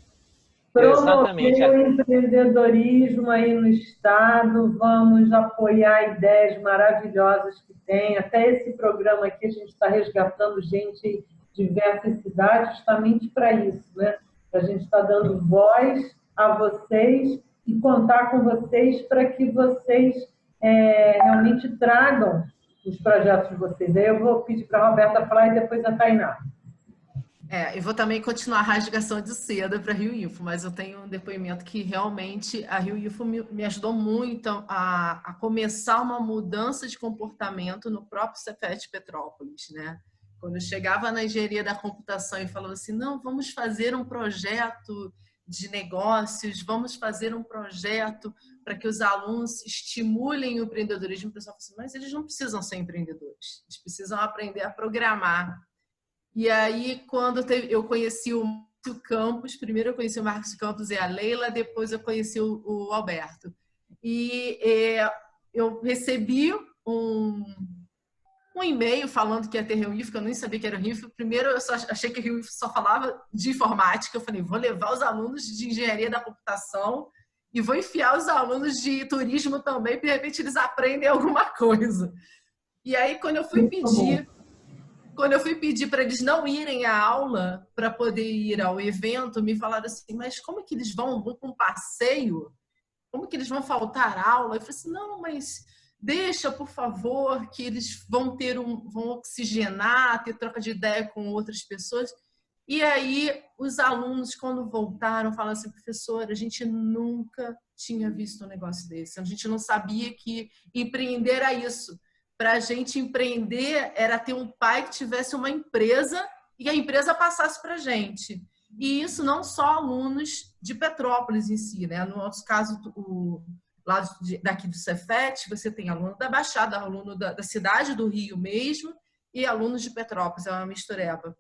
Exatamente. O empreendedorismo aí no Estado, vamos apoiar ideias maravilhosas que tem. Até esse programa aqui, a gente está resgatando gente de diversas cidades justamente para isso, né? A gente está dando voz a vocês e contar com vocês para que vocês realmente tragam os projetos de vocês. Aí eu vou pedir para a Roberta falar e depois a Tainá. Eu vou também continuar a rasgação de seda para a Rio Info, mas eu tenho um depoimento que realmente a Rio Info me ajudou muito a começar uma mudança de comportamento no próprio Cefet Petrópolis, né? Quando eu chegava na engenharia da computação e falava assim, não, vamos fazer um projeto de negócios, vamos fazer um projeto para que os alunos estimulem o empreendedorismo, o pessoal falou assim, mas eles não precisam ser empreendedores, eles precisam aprender a programar. E aí, quando eu conheci o Márcio Campos, primeiro eu conheci o Márcio Campos e a Leila, depois eu conheci o Alberto. E eu recebi um e-mail falando que ia ter Rio Info, que eu nem sabia que era Rio Info. Primeiro eu só achei que Rio Info só falava de informática. Eu falei, vou levar os alunos de engenharia da computação e vou enfiar os alunos de turismo também, porque de repente eles aprendem alguma coisa. E aí, quando eu fui pedir para eles não irem à aula para poder ir ao evento, me falaram assim, mas como que eles vão com um passeio? Como que eles vão faltar aula? Eu falei assim, não, mas deixa, por favor, que eles vão oxigenar, ter troca de ideia com outras pessoas. E aí, os alunos, quando voltaram, falaram assim, professora, a gente nunca tinha visto um negócio desse. A gente não sabia que empreender era isso. Para a gente empreender era ter um pai que tivesse uma empresa e a empresa passasse para a gente. E isso não só alunos de Petrópolis em si, né? No nosso caso, lá daqui do Cefet, você tem aluno da Baixada, aluno da cidade do Rio mesmo e alunos de Petrópolis, é uma mistureba.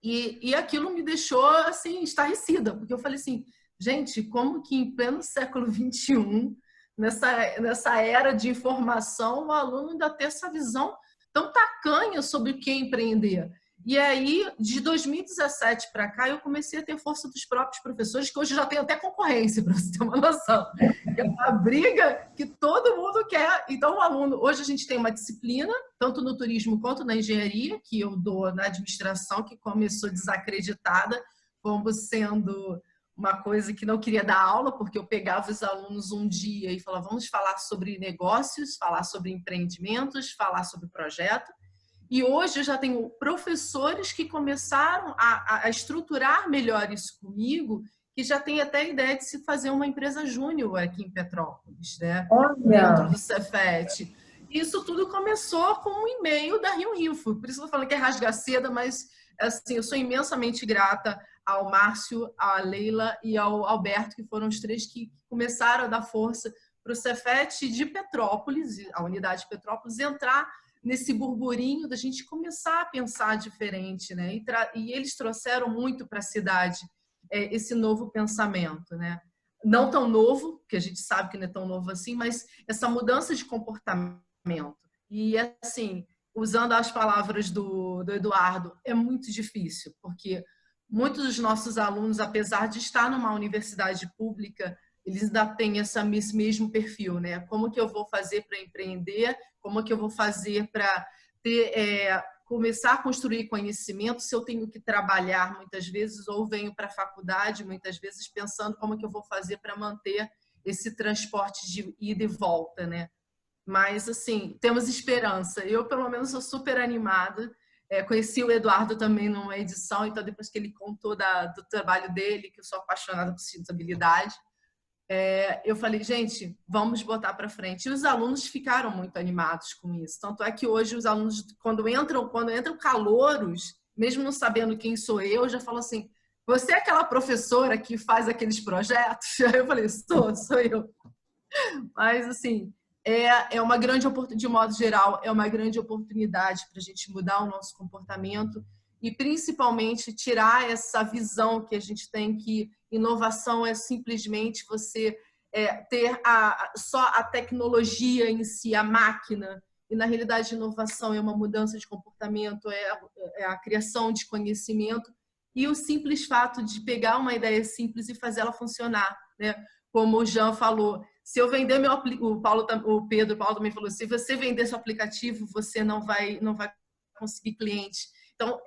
E aquilo me deixou, assim, estarrecida, porque eu falei assim, gente, como que em pleno século XXI, nessa era de informação, o aluno ainda tem essa visão tão tacanha sobre o que é empreender? E aí, de 2017 para cá, eu comecei a ter força dos próprios professores, que hoje já tem até concorrência, para você ter uma noção. É uma briga que todo mundo quer. Então, o aluno... Hoje a gente tem uma disciplina, tanto no turismo quanto na engenharia, que eu dou na administração, que começou desacreditada, como sendo uma coisa que não queria dar aula, porque eu pegava os alunos um dia e falava, vamos falar sobre negócios, falar sobre empreendimentos, falar sobre projeto. E hoje eu já tenho professores que começaram a estruturar melhor isso comigo, que já tem até a ideia de se fazer uma empresa júnior aqui em Petrópolis, né? Dentro do Cefet. Isso tudo começou com um e-mail da Rio Info. Por isso eu tô falando que é rasgar seda, mas assim, eu sou imensamente grata ao Márcio, à Leila e ao Alberto, que foram os três que começaram a dar força para o Cefet de Petrópolis, a unidade de Petrópolis, entrar nesse burburinho da gente começar a pensar diferente, né? E eles trouxeram muito para a cidade esse novo pensamento, né? Não tão novo, que a gente sabe que não é tão novo assim, mas essa mudança de comportamento. E, assim, usando as palavras do Eduardo, é muito difícil, porque muitos dos nossos alunos, apesar de estar numa universidade pública, eles ainda têm esse mesmo perfil, né? Como que eu vou fazer para empreender? Como que eu vou fazer para começar a construir conhecimento se eu tenho que trabalhar muitas vezes ou venho para a faculdade muitas vezes pensando como que eu vou fazer para manter esse transporte de ida e volta, né? Mas, assim, temos esperança. Eu, pelo menos, sou super animada. Conheci o Eduardo também numa edição, então depois que ele contou do trabalho dele, que eu sou apaixonada por sustentabilidade, eu falei, gente, vamos botar para frente. E os alunos ficaram muito animados com isso. Tanto é que hoje os alunos, quando entram calouros, mesmo não sabendo quem sou eu, já falam assim, você é aquela professora que faz aqueles projetos? Aí eu falei, sou eu. Mas, assim, é uma grande oportunidade, de modo geral, é uma grande oportunidade para a gente mudar o nosso comportamento e, principalmente, tirar essa visão que a gente tem que inovação é simplesmente você ter só a tecnologia em si, a máquina. E, na realidade, inovação é uma mudança de comportamento, é a criação de conhecimento e o simples fato de pegar uma ideia simples e fazer ela funcionar, né? Como o Jean falou, se eu vender o Pedro também falou, se você vender seu aplicativo, você não vai conseguir cliente. Então,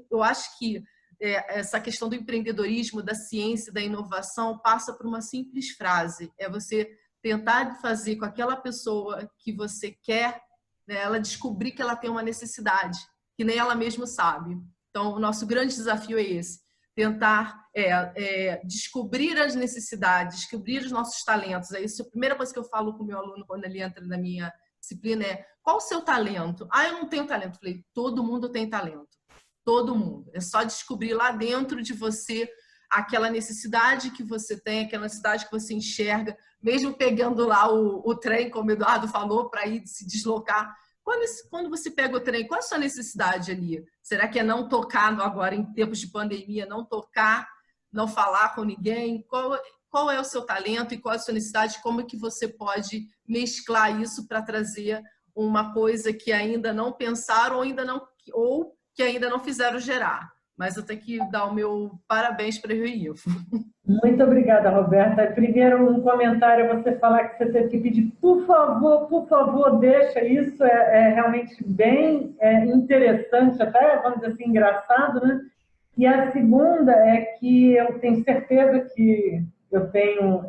eu acho que essa questão do empreendedorismo, da ciência, da inovação, passa por uma simples frase. É você tentar fazer com aquela pessoa que você quer, né, ela descobrir que ela tem uma necessidade, que nem ela mesma sabe. Então, o nosso grande desafio é esse. Tentar descobrir as necessidades, descobrir os nossos talentos. É isso a primeira coisa que eu falo com o meu aluno quando ele entra na minha disciplina qual o seu talento? Eu não tenho talento. Eu falei, todo mundo tem talento. Todo mundo. É só descobrir lá dentro de você aquela necessidade que você tem, aquela necessidade que você enxerga, mesmo pegando lá o trem, como o Eduardo falou, para ir se deslocar. Quando você pega o trem, qual é a sua necessidade ali? Será que é não tocar agora, em tempos de pandemia, não tocar, não falar com ninguém? Qual é o seu talento e qual é a sua necessidade? Como é que você pode mesclar isso para trazer uma coisa que ainda não pensaram ou que ainda não fizeram gerar? Mas eu tenho que dar o meu parabéns para o Rio Info. Muito obrigada, Roberta. Primeiro, um comentário é você falar que você teve que pedir, por favor, deixa. Isso é realmente bem interessante, até, vamos dizer assim, engraçado, né? E a segunda é que eu tenho certeza que eu tenho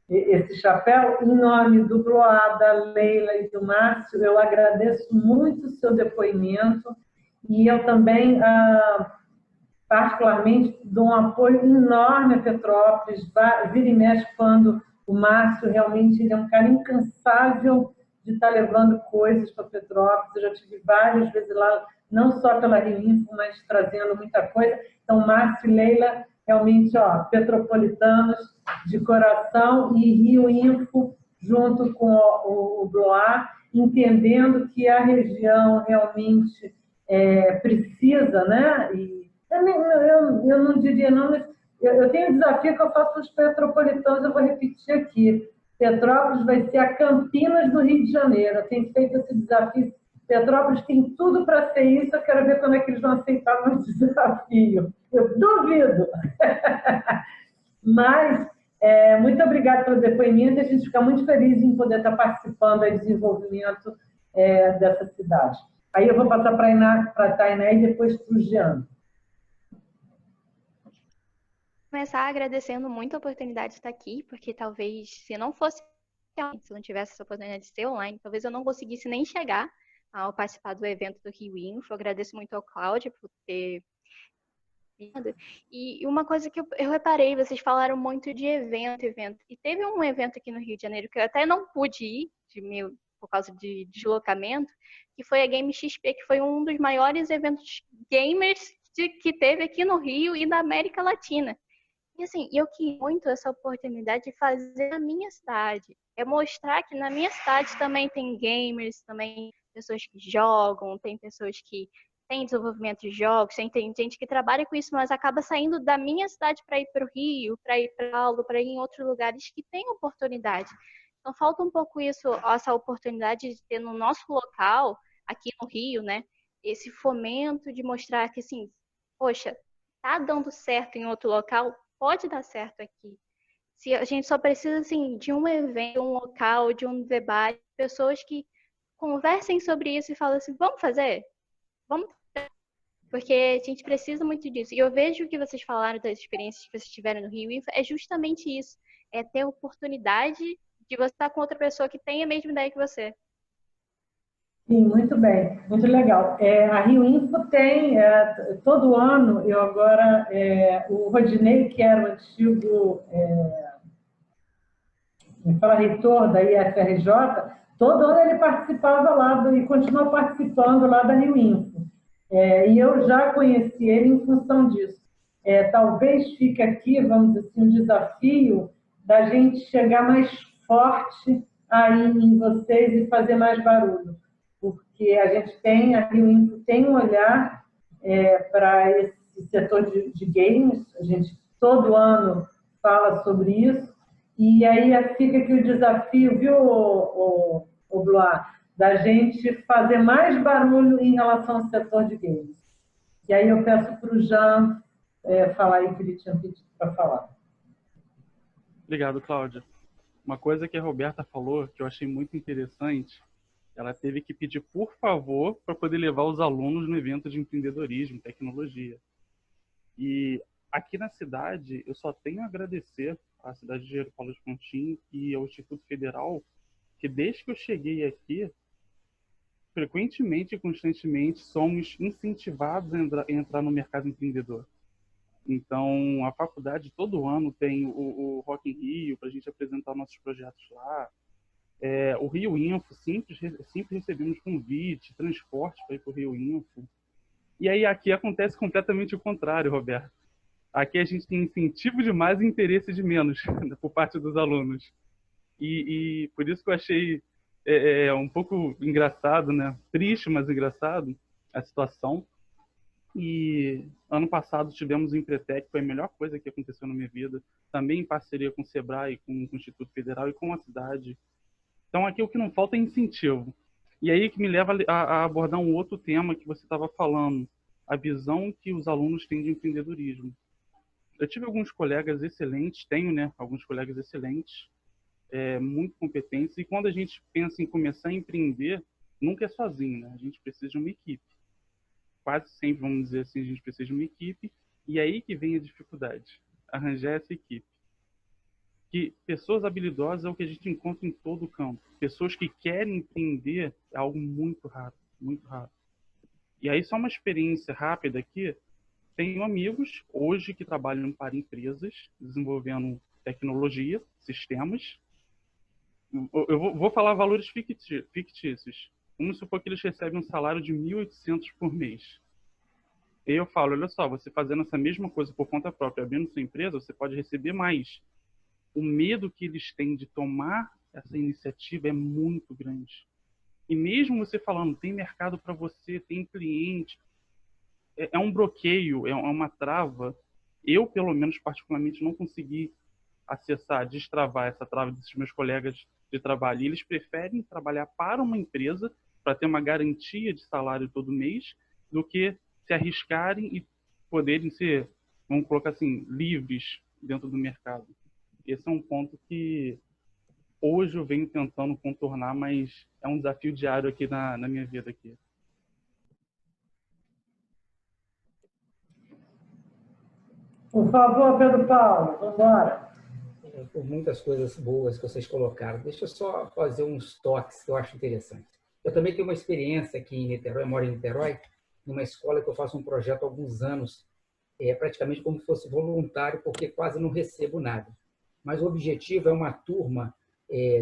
esse chapéu. Em nome do Bloá, da Leila e do Márcio, eu agradeço muito o seu depoimento e eu também... particularmente, dou um apoio enorme a Petrópolis, vira e mexe quando o Márcio realmente ele é um cara incansável de estar levando coisas para Petrópolis. Eu já tive várias vezes lá, não só pela Rio Info, mas trazendo muita coisa. Então, Márcio e Leila, realmente, petropolitanos de coração, e Rio Info, junto com o Bloá, entendendo que a região realmente precisa, né? E eu não diria não, mas eu tenho um desafio que eu faço para os petropolitanos, eu vou repetir aqui. Petrópolis vai ser a Campinas do Rio de Janeiro. Eu tenho feito esse desafio. Petrópolis tem tudo para ser isso, eu quero ver quando é que eles vão aceitar o meu desafio. Eu duvido. Mas, muito obrigada pelo depoimento, a gente fica muito feliz em poder estar participando do desenvolvimento dessa cidade. Aí eu vou passar para a Tainá e depois para o Jean. Começar agradecendo muito a oportunidade de estar aqui, porque talvez se não não tivesse essa oportunidade de ser online, talvez eu não conseguisse nem chegar ao participar do evento do Rio Info. Eu agradeço muito ao Cláudio por ter vindo. E uma coisa que eu reparei, vocês falaram muito de evento. E teve um evento aqui no Rio de Janeiro que eu até não pude ir, por causa de deslocamento, que foi a Game XP, que foi um dos maiores eventos gamers que teve aqui no Rio e na América Latina. E assim, eu queria muito essa oportunidade de fazer na minha cidade. É mostrar que na minha cidade também tem gamers, também pessoas que jogam, tem pessoas que têm desenvolvimento de jogos, tem gente que trabalha com isso, mas acaba saindo da minha cidade para ir para o Rio, para ir para Paulo, para ir em outros lugares que têm oportunidade. Então falta um pouco isso, essa oportunidade de ter no nosso local, aqui no Rio, né, esse fomento de mostrar que assim, poxa, tá dando certo em outro local, pode dar certo aqui. Se a gente só precisa assim de um evento, um local, de um debate, pessoas que conversem sobre isso e falem assim, vamos fazer? Vamos fazer. Porque a gente precisa muito disso. E eu vejo que vocês falaram das experiências que vocês tiveram no Rio Info, é justamente isso. É ter a oportunidade de você estar com outra pessoa que tem a mesma ideia que você. Sim, muito bem, muito legal. A Rio Info tem, todo ano, eu agora, o Rodinei, que era o antigo reitor da IFRJ, todo ano ele participava lá, e continua participando lá da Rio Info. E eu já conheci ele em função disso. Talvez fique aqui, vamos dizer assim, um desafio da gente chegar mais forte aí em vocês e fazer mais barulho. Porque a gente tem, a Rio Info tem um olhar para esse setor de games, a gente todo ano fala sobre isso, e aí fica aqui o desafio, viu, o Blois, da gente fazer mais barulho em relação ao setor de games. E aí eu peço para o Jean falar aí o que ele tinha pedido para falar. Obrigado, Cláudia. Uma coisa que a Roberta falou, que eu achei muito interessante, ela teve que pedir por favor para poder levar os alunos no evento de empreendedorismo, tecnologia. E aqui na cidade, eu só tenho a agradecer à cidade de Engenheiro Paulo de Frontin e ao Instituto Federal, que desde que eu cheguei aqui, frequentemente e constantemente somos incentivados a entrar no mercado empreendedor. Então, a faculdade todo ano tem o Rock in Rio para a gente apresentar nossos projetos lá. O Rio Info, sempre recebemos convite, transporte para ir para o Rio Info. E aí aqui acontece completamente o contrário, Roberto. Aqui a gente tem incentivo demais e interesse de menos por parte dos alunos. E por isso que eu achei um pouco engraçado, né? Triste, mas engraçado a situação. E ano passado tivemos o Empretec, foi a melhor coisa que aconteceu na minha vida. Também em parceria com o Sebrae, com o Instituto Federal e com a cidade. Então aqui o que não falta é incentivo. E aí que me leva a abordar um outro tema que você estava falando, a visão que os alunos têm de empreendedorismo. Eu tive alguns colegas excelentes, tenho, né, alguns colegas excelentes, muito competentes, e quando a gente pensa em começar a empreender, nunca é sozinho, né? A gente precisa de uma equipe. Quase sempre, vamos dizer assim, a gente precisa de uma equipe, e aí que vem a dificuldade, arranjar essa equipe. Que pessoas habilidosas é o que a gente encontra em todo o campo. Pessoas que querem empreender é algo muito raro, muito raro. E aí, só uma experiência rápida aqui, tenho amigos hoje que trabalham para empresas, desenvolvendo tecnologia, sistemas. Eu vou falar valores fictícios. Vamos supor que eles recebem um salário de 1.800 por mês. E eu falo, olha só, você fazendo essa mesma coisa por conta própria, abrindo sua empresa, você pode receber mais. O medo que eles têm de tomar essa iniciativa é muito grande. E mesmo você falando, tem mercado para você, tem cliente, é um bloqueio, é uma trava. Eu, pelo menos, particularmente, não consegui acessar, destravar essa trava desses meus colegas de trabalho. E eles preferem trabalhar para uma empresa para ter uma garantia de salário todo mês do que se arriscarem e poderem ser, vamos colocar assim, livres dentro do mercado. Esse é um ponto que hoje eu venho tentando contornar, mas é um desafio diário aqui na minha vida aqui. Por favor, Pedro Paulo, vamos embora. Por muitas coisas boas que vocês colocaram. Deixa eu só fazer uns toques que eu acho interessantes. Eu também tenho uma experiência aqui em Niterói, moro em Niterói, numa escola que eu faço um projeto há alguns anos, praticamente como se fosse voluntário, porque quase não recebo nada. Mas o objetivo é uma turma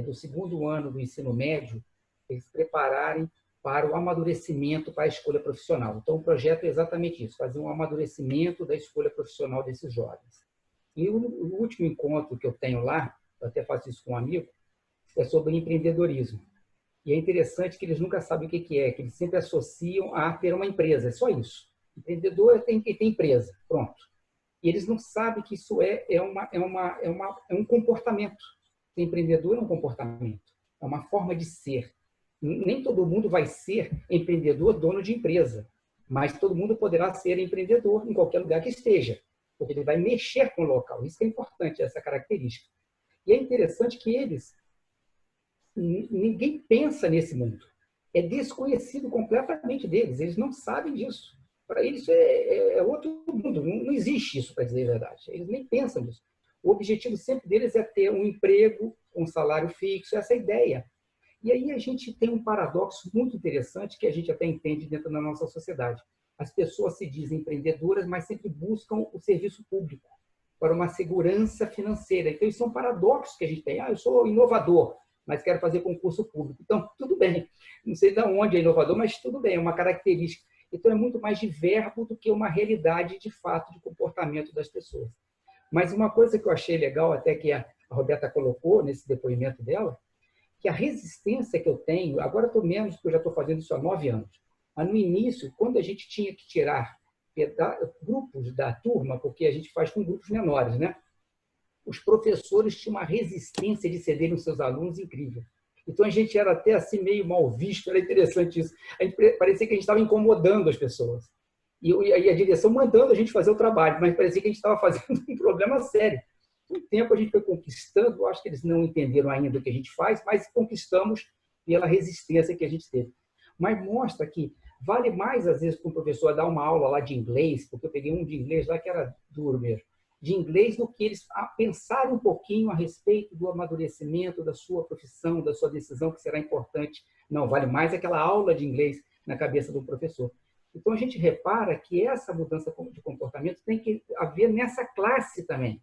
do segundo ano do ensino médio, eles prepararem para o amadurecimento para a escolha profissional. Então, o projeto é exatamente isso, fazer um amadurecimento da escolha profissional desses jovens. E o último encontro que eu tenho lá, eu até faço isso com um amigo, é sobre empreendedorismo. E é interessante que eles nunca sabem o que é, que eles sempre associam a ter uma empresa, é só isso. Empreendedor tem quem tem empresa, pronto. E eles não sabem que isso é um comportamento. Ser empreendedor é um comportamento, é uma forma de ser. Nem todo mundo vai ser empreendedor, dono de empresa, mas todo mundo poderá ser empreendedor em qualquer lugar que esteja, porque ele vai mexer com o local. Isso é importante, essa característica. E é interessante que ninguém pensa nesse mundo. É desconhecido completamente deles, eles não sabem disso. Para eles é outro mundo, não existe isso, para dizer a verdade. Eles nem pensam nisso. O objetivo sempre deles é ter um emprego com um salário fixo, essa é a ideia. E aí a gente tem um paradoxo muito interessante que a gente até entende dentro da nossa sociedade. As pessoas se dizem empreendedoras, mas sempre buscam o serviço público para uma segurança financeira. Então, isso é um paradoxo que a gente tem. Eu sou inovador, mas quero fazer concurso público. Então, tudo bem. Não sei de onde é inovador, mas tudo bem, é uma característica. Então, é muito mais de verbo do que uma realidade de fato de comportamento das pessoas. Mas uma coisa que eu achei legal, até que a Roberta colocou nesse depoimento dela, que a resistência que eu tenho, agora estou menos, porque eu já estou fazendo isso há 9 anos, mas no início, quando a gente tinha que tirar grupos da turma, porque a gente faz com grupos menores, né? Os professores tinham uma resistência de cederem os seus alunos incrível. Então, a gente era até assim meio mal visto, era interessante isso. Parecia que a gente estava incomodando as pessoas. E a direção mandando a gente fazer o trabalho, mas parecia que a gente estava fazendo um problema sério. Com o tempo, a gente foi conquistando, acho que eles não entenderam ainda o que a gente faz, mas conquistamos pela resistência que a gente teve. Mas mostra que vale mais, às vezes, para um professor dar uma aula lá de inglês, porque eu peguei um de inglês lá que era duro mesmo, de inglês, do que eles pensarem um pouquinho a respeito do amadurecimento da sua profissão, da sua decisão, que será importante. Não, vale mais aquela aula de inglês na cabeça do professor. Então, a gente repara que essa mudança de comportamento tem que haver nessa classe também.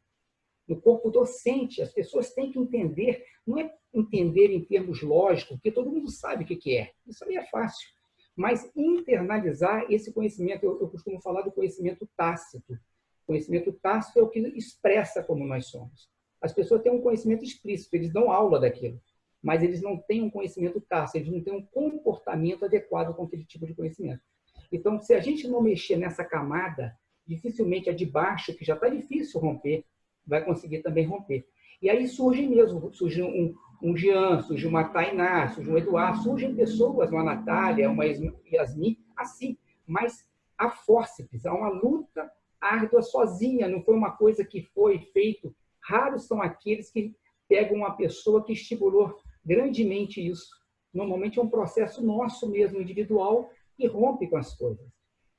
No corpo docente, as pessoas têm que entender, não é entender em termos lógicos, porque todo mundo sabe o que é. Isso aí é fácil. Mas internalizar esse conhecimento, eu costumo falar do conhecimento tácito. O conhecimento tácito é o que expressa como nós somos. As pessoas têm um conhecimento explícito, eles dão aula daquilo, mas eles não têm um conhecimento tácito, eles não têm um comportamento adequado com aquele tipo de conhecimento. Então, se a gente não mexer nessa camada, dificilmente a de baixo, que já está difícil romper, vai conseguir também romper. E aí surge mesmo, surge um Jean, surge uma Tainá, surge um Eduardo, surgem pessoas, uma Natália, uma Yasmin, assim, mas a fórceps, há uma luta árdua sozinha, não foi uma coisa que foi feito. Raros são aqueles que pegam uma pessoa que estimulou grandemente isso. Normalmente é um processo nosso mesmo, individual, que rompe com as coisas.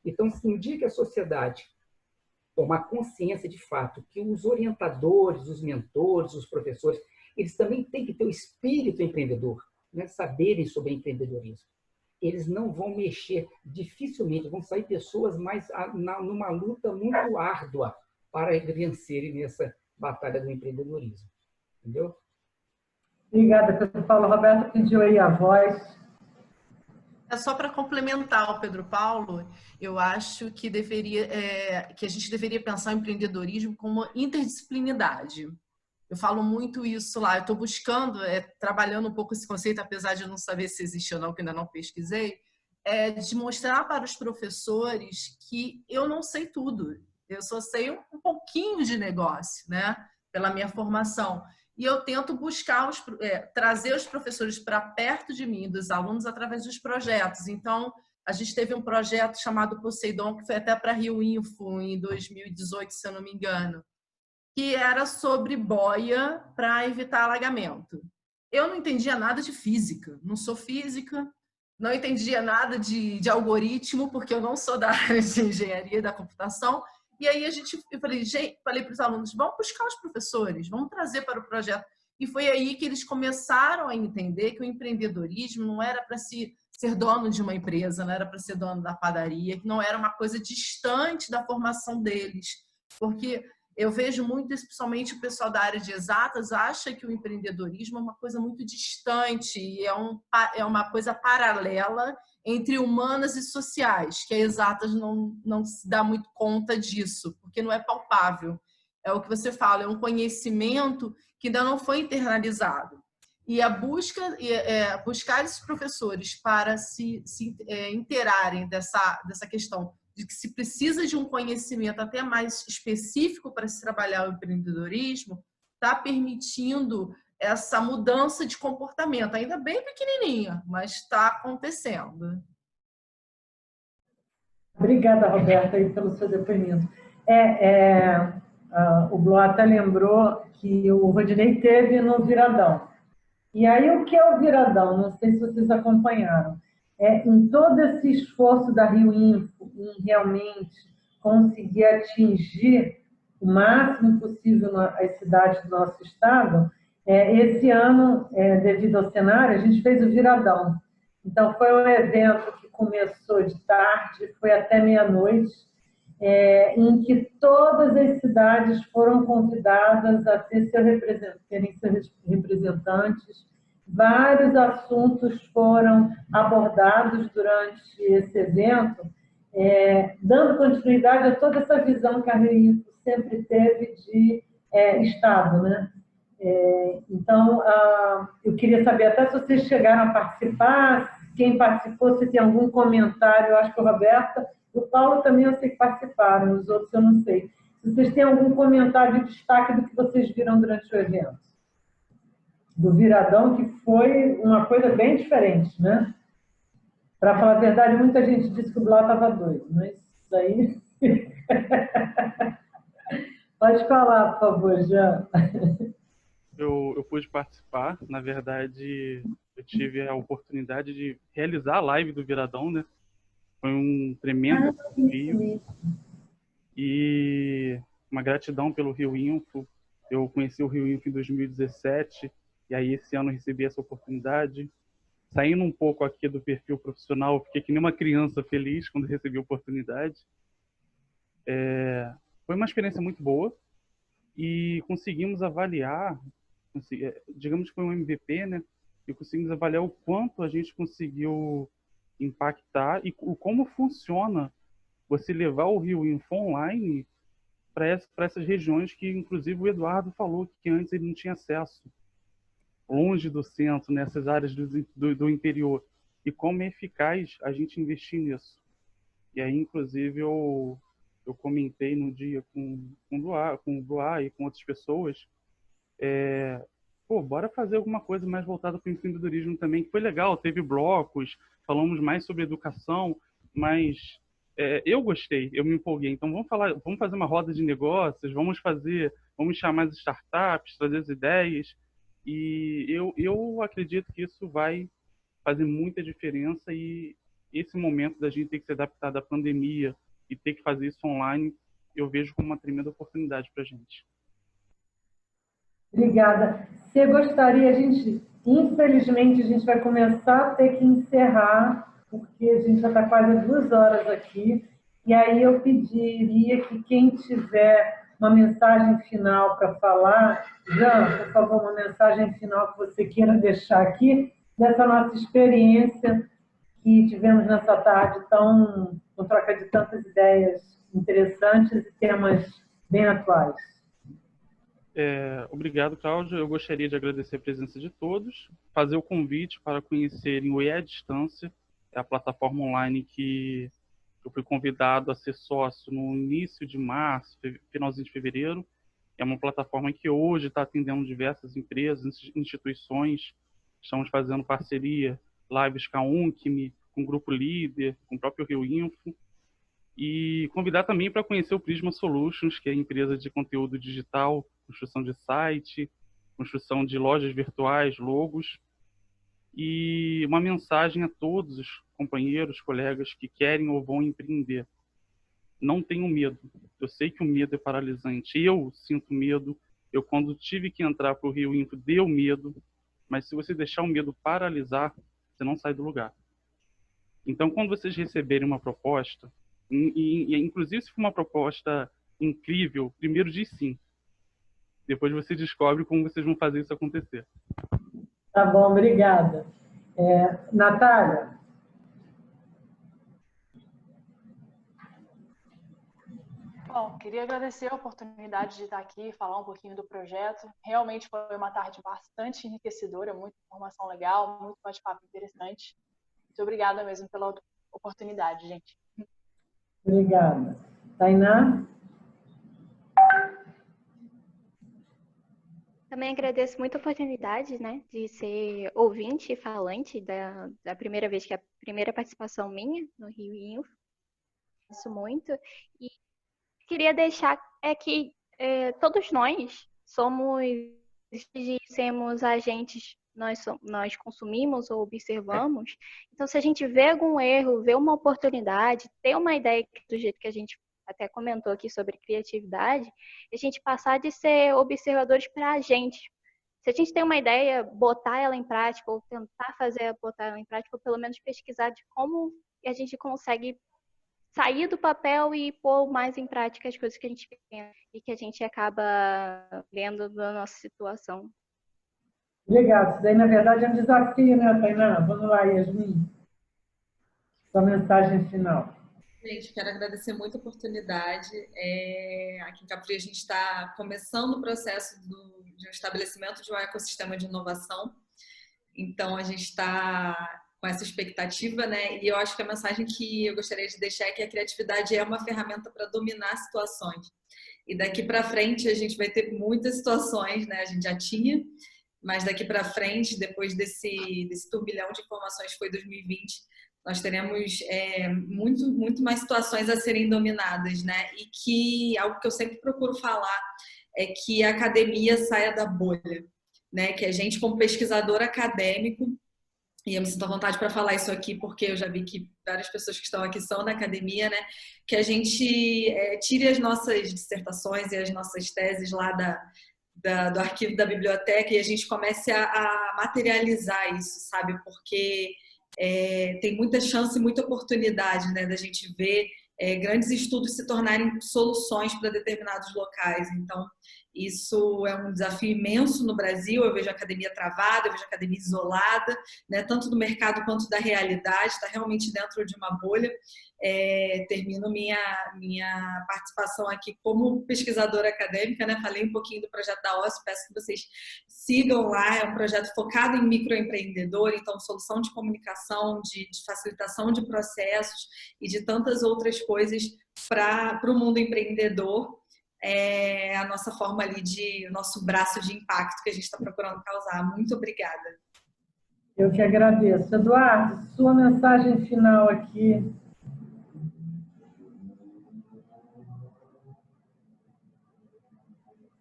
Então, no dia que a sociedade tomar consciência de fato que os orientadores, os mentores, os professores, eles também têm que ter o espírito empreendedor, né? Saberem sobre empreendedorismo. Eles não vão mexer, dificilmente, vão sair pessoas mais numa luta muito árdua para vencerem nessa batalha do empreendedorismo. Entendeu? Obrigada, Pedro Paulo. Roberto pediu aí a voz. É só para complementar o Pedro Paulo, eu acho que que a gente deveria pensar o empreendedorismo como uma interdisciplinaridade. Eu falo muito isso lá. Eu estou buscando, trabalhando um pouco esse conceito, apesar de eu não saber se existe ou não, que ainda não pesquisei, de mostrar para os professores que eu não sei tudo. Eu só sei um pouquinho de negócio, né? Pela minha formação. E eu tento buscar, trazer os professores para perto de mim, dos alunos, através dos projetos. Então, a gente teve um projeto chamado Poseidon, que foi até para Rio Info, em 2018, se eu não me engano, que era sobre boia para evitar alagamento. Eu não entendia nada de física, não sou física, não entendia nada de algoritmo, porque eu não sou da área de engenharia da computação. E aí eu falei para os alunos, vamos buscar os professores, vamos trazer para o projeto. E foi aí que eles começaram a entender que o empreendedorismo não era para ser dono de uma empresa, não era para ser dono da padaria, que não era uma coisa distante da formação deles. Porque eu vejo muito, especialmente o pessoal da área de exatas, acha que o empreendedorismo é uma coisa muito distante e é uma coisa paralela entre humanas e sociais, que a exatas não se dá muito conta disso, porque não é palpável. É o que você fala, é um conhecimento que ainda não foi internalizado. E a buscar esses professores para se inteirarem dessa questão de que se precisa de um conhecimento até mais específico para se trabalhar o empreendedorismo, está permitindo essa mudança de comportamento, ainda bem pequenininha, mas está acontecendo. Obrigada, Roberta, aí, pelo seu depoimento. O Bló até lembrou que o Rodinei teve no Viradão. E aí, o que é o Viradão? Não sei se vocês acompanharam. Em todo esse esforço da Rio Info em realmente conseguir atingir o máximo possível as cidades do nosso estado, esse ano, devido ao cenário, a gente fez o Viradão. Então, foi um evento que começou de tarde, foi até meia-noite, em que todas as cidades foram convidadas a terem seus representantes. Vários assuntos foram abordados durante esse evento, dando continuidade a toda essa visão que a Rio Info sempre teve de Estado, né? Então, eu queria saber até se vocês chegaram a participar, quem participou, se tem algum comentário. Eu acho que o Roberta e o Paulo também eu sei que participaram, os outros eu não sei. Se vocês têm algum comentário de destaque do que vocês viram durante o evento. Do Viradão, que foi uma coisa bem diferente, né? Para falar a verdade, muita gente disse que o Blá estava doido, mas isso aí... Pode falar, por favor, Jean. Eu pude participar, na verdade, eu tive a oportunidade de realizar a live do Viradão, né? Foi um tremendo desafio e uma gratidão pelo Rio Info. Eu conheci o Rio Info em 2017 e aí esse ano eu recebi essa oportunidade. Saindo um pouco aqui do perfil profissional, eu fiquei que nem uma criança feliz quando recebi a oportunidade. Foi uma experiência muito boa e conseguimos avaliar, digamos que foi um MVP, né? E conseguimos avaliar o quanto a gente conseguiu impactar e como funciona você levar o Rio Info online para essas regiões que, inclusive, o Eduardo falou que antes ele não tinha acesso, longe do centro, nessas áreas do interior. E como é eficaz a gente investir nisso. E aí, inclusive, eu comentei no dia com o Duá e com outras pessoas, bora fazer alguma coisa mais voltada para o empreendedorismo também, que foi legal, teve blocos, falamos mais sobre educação, mas eu gostei, eu me empolguei. Então vamos fazer uma roda de negócios, vamos chamar as startups, trazer as ideias, e eu acredito que isso vai fazer muita diferença, e esse momento da gente ter que se adaptar da pandemia e ter que fazer isso online, eu vejo como uma tremenda oportunidade para a gente. Obrigada. Você gostaria, infelizmente, a gente vai começar a ter que encerrar, porque a gente já está quase 2 horas aqui, e aí eu pediria que quem tiver uma mensagem final para falar, Jean, por favor, uma mensagem final que você queira deixar aqui, dessa nossa experiência que tivemos nessa tarde com troca de tantas ideias interessantes e temas bem atuais. Obrigado, Cláudio. Eu gostaria de agradecer a presença de todos, fazer o convite para conhecerem o à Distância, é a plataforma online que eu fui convidado a ser sócio no início de março, finalzinho de fevereiro. É uma plataforma que hoje está atendendo diversas empresas, instituições. Estamos fazendo parceria, lives com a Uncme, com o Grupo Líder, com o próprio Rio Info. E convidar também para conhecer o Prisma Solutions, que é a empresa de conteúdo digital, construção de site, construção de lojas virtuais, logos. E uma mensagem a todos os companheiros, colegas que querem ou vão empreender. Não tenham medo. Eu sei que o medo é paralisante. Eu sinto medo. Eu, quando tive que entrar para o Rio Info, deu medo. Mas se você deixar o medo paralisar, você não sai do lugar. Então, quando vocês receberem uma proposta, inclusive se for uma proposta incrível, primeiro diz sim. Depois você descobre como vocês vão fazer isso acontecer. Tá bom, obrigada. Natália? Bom, queria agradecer a oportunidade de estar aqui e falar um pouquinho do projeto. Realmente foi uma tarde bastante enriquecedora, muita informação legal, muito bate-papo interessante. Muito obrigada mesmo pela oportunidade, gente. Obrigada. Tainá? Também agradeço muito a oportunidade, né, de ser ouvinte e falante da primeira vez, que é a primeira participação minha no Rio Info. Agradeço muito. E queria deixar que todos nós somos agentes, nós consumimos ou observamos. Então, se a gente vê algum erro, vê uma oportunidade, ter uma ideia do jeito que a gente até comentou aqui sobre criatividade, a gente passar de ser observadores para a gente. Se a gente tem uma ideia, botar ela em prática, ou tentar botar ela em prática, ou pelo menos pesquisar de como a gente consegue sair do papel e pôr mais em prática as coisas que a gente pensa e que a gente acaba vendo na nossa situação. Obrigada. Isso daí, na verdade, é um desafio, né, Tainá? Vamos lá, Yasmin. Sua mensagem final. Gente, quero agradecer muito a oportunidade. Aqui em Cabo Frio a gente está começando o processo de um estabelecimento de um ecossistema de inovação. Então, a gente está com essa expectativa, né? E eu acho que a mensagem que eu gostaria de deixar é que a criatividade é uma ferramenta para dominar situações. E daqui para frente a gente vai ter muitas situações, né? A gente já tinha, mas daqui para frente, depois desse turbilhão de informações que foi 2020, nós teremos muito mais situações a serem dominadas, né? E que algo que eu sempre procuro falar é que a academia saia da bolha, né? Que a gente, como pesquisador acadêmico, e eu me sinto à vontade para falar isso aqui, porque eu já vi que várias pessoas que estão aqui são da academia, né? Que a gente tire as nossas dissertações e as nossas teses lá do arquivo da biblioteca e a gente comece a materializar isso, sabe? Porque tem muita chance e muita oportunidade, né, da gente ver grandes estudos se tornarem soluções para determinados locais. Então, isso é um desafio imenso no Brasil. Eu vejo a academia travada, eu vejo a academia isolada, né, tanto do mercado quanto da realidade, está realmente dentro de uma bolha. Termino minha participação aqui como pesquisadora acadêmica, né? Falei um pouquinho do projeto da OSP, peço que vocês sigam lá. É um projeto focado em microempreendedor, então solução de comunicação, de facilitação de processos e de tantas outras coisas para o mundo empreendedor. É a nossa forma ali o nosso braço de impacto que a gente está procurando causar. Muito obrigada. Eu que agradeço. Eduardo, sua mensagem final aqui.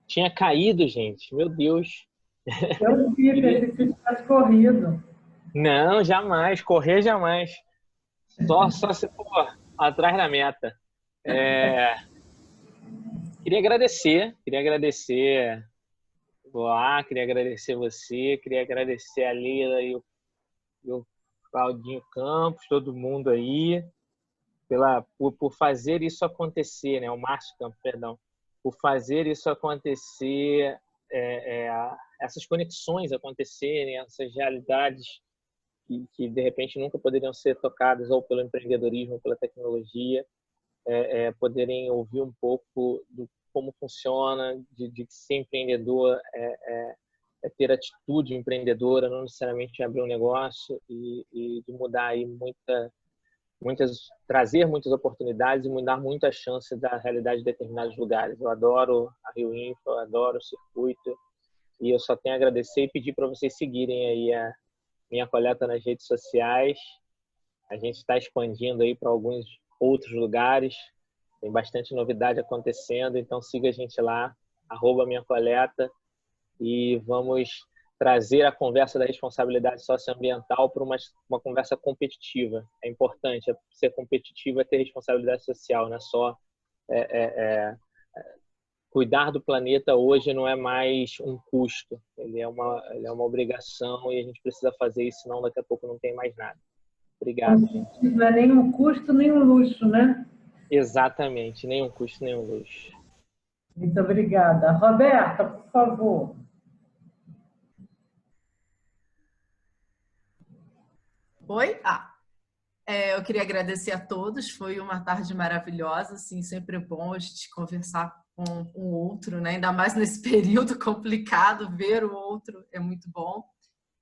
Tinha caído, gente. Meu Deus. Eu vi, pensei que você tivesse corrido. Não, jamais. Correr, jamais. Só se for atrás da meta. Queria agradecer Boa, queria agradecer você, queria agradecer a Leila e o Claudinho Campos, todo mundo aí, por fazer isso acontecer, né? O Márcio Campos, perdão, por fazer isso acontecer, essas conexões acontecerem, essas realidades que de repente nunca poderiam ser tocadas ou pelo empreendedorismo, ou pela tecnologia, poderem ouvir um pouco do como funciona, de ser empreendedor é ter atitude empreendedora, não necessariamente abrir um negócio e de mudar aí trazer muitas oportunidades e mudar muito a chance da realidade de determinados lugares. Eu adoro a Rio Info, eu adoro o circuito e eu só tenho a agradecer e pedir para vocês seguirem aí a Minha Coleta nas redes sociais. A gente está expandindo aí para alguns outros lugares, tem bastante novidade acontecendo, então siga a gente lá, @minhacoleta, e vamos trazer a conversa da responsabilidade socioambiental para uma conversa competitiva. É importante, ser competitivo é ter responsabilidade social, não é só cuidar do planeta hoje não é mais um custo, ele é uma obrigação e a gente precisa fazer isso, senão daqui a pouco não tem mais nada. Obrigado, gente. Não é nem um custo, nem um luxo, né? Exatamente, nenhum custo, nenhum luxo. Muito obrigada. Roberta, por favor. Oi? Eu queria agradecer a todos, foi uma tarde maravilhosa, assim, sempre é bom a gente conversar com o outro, né? Ainda mais nesse período complicado, ver o outro é muito bom.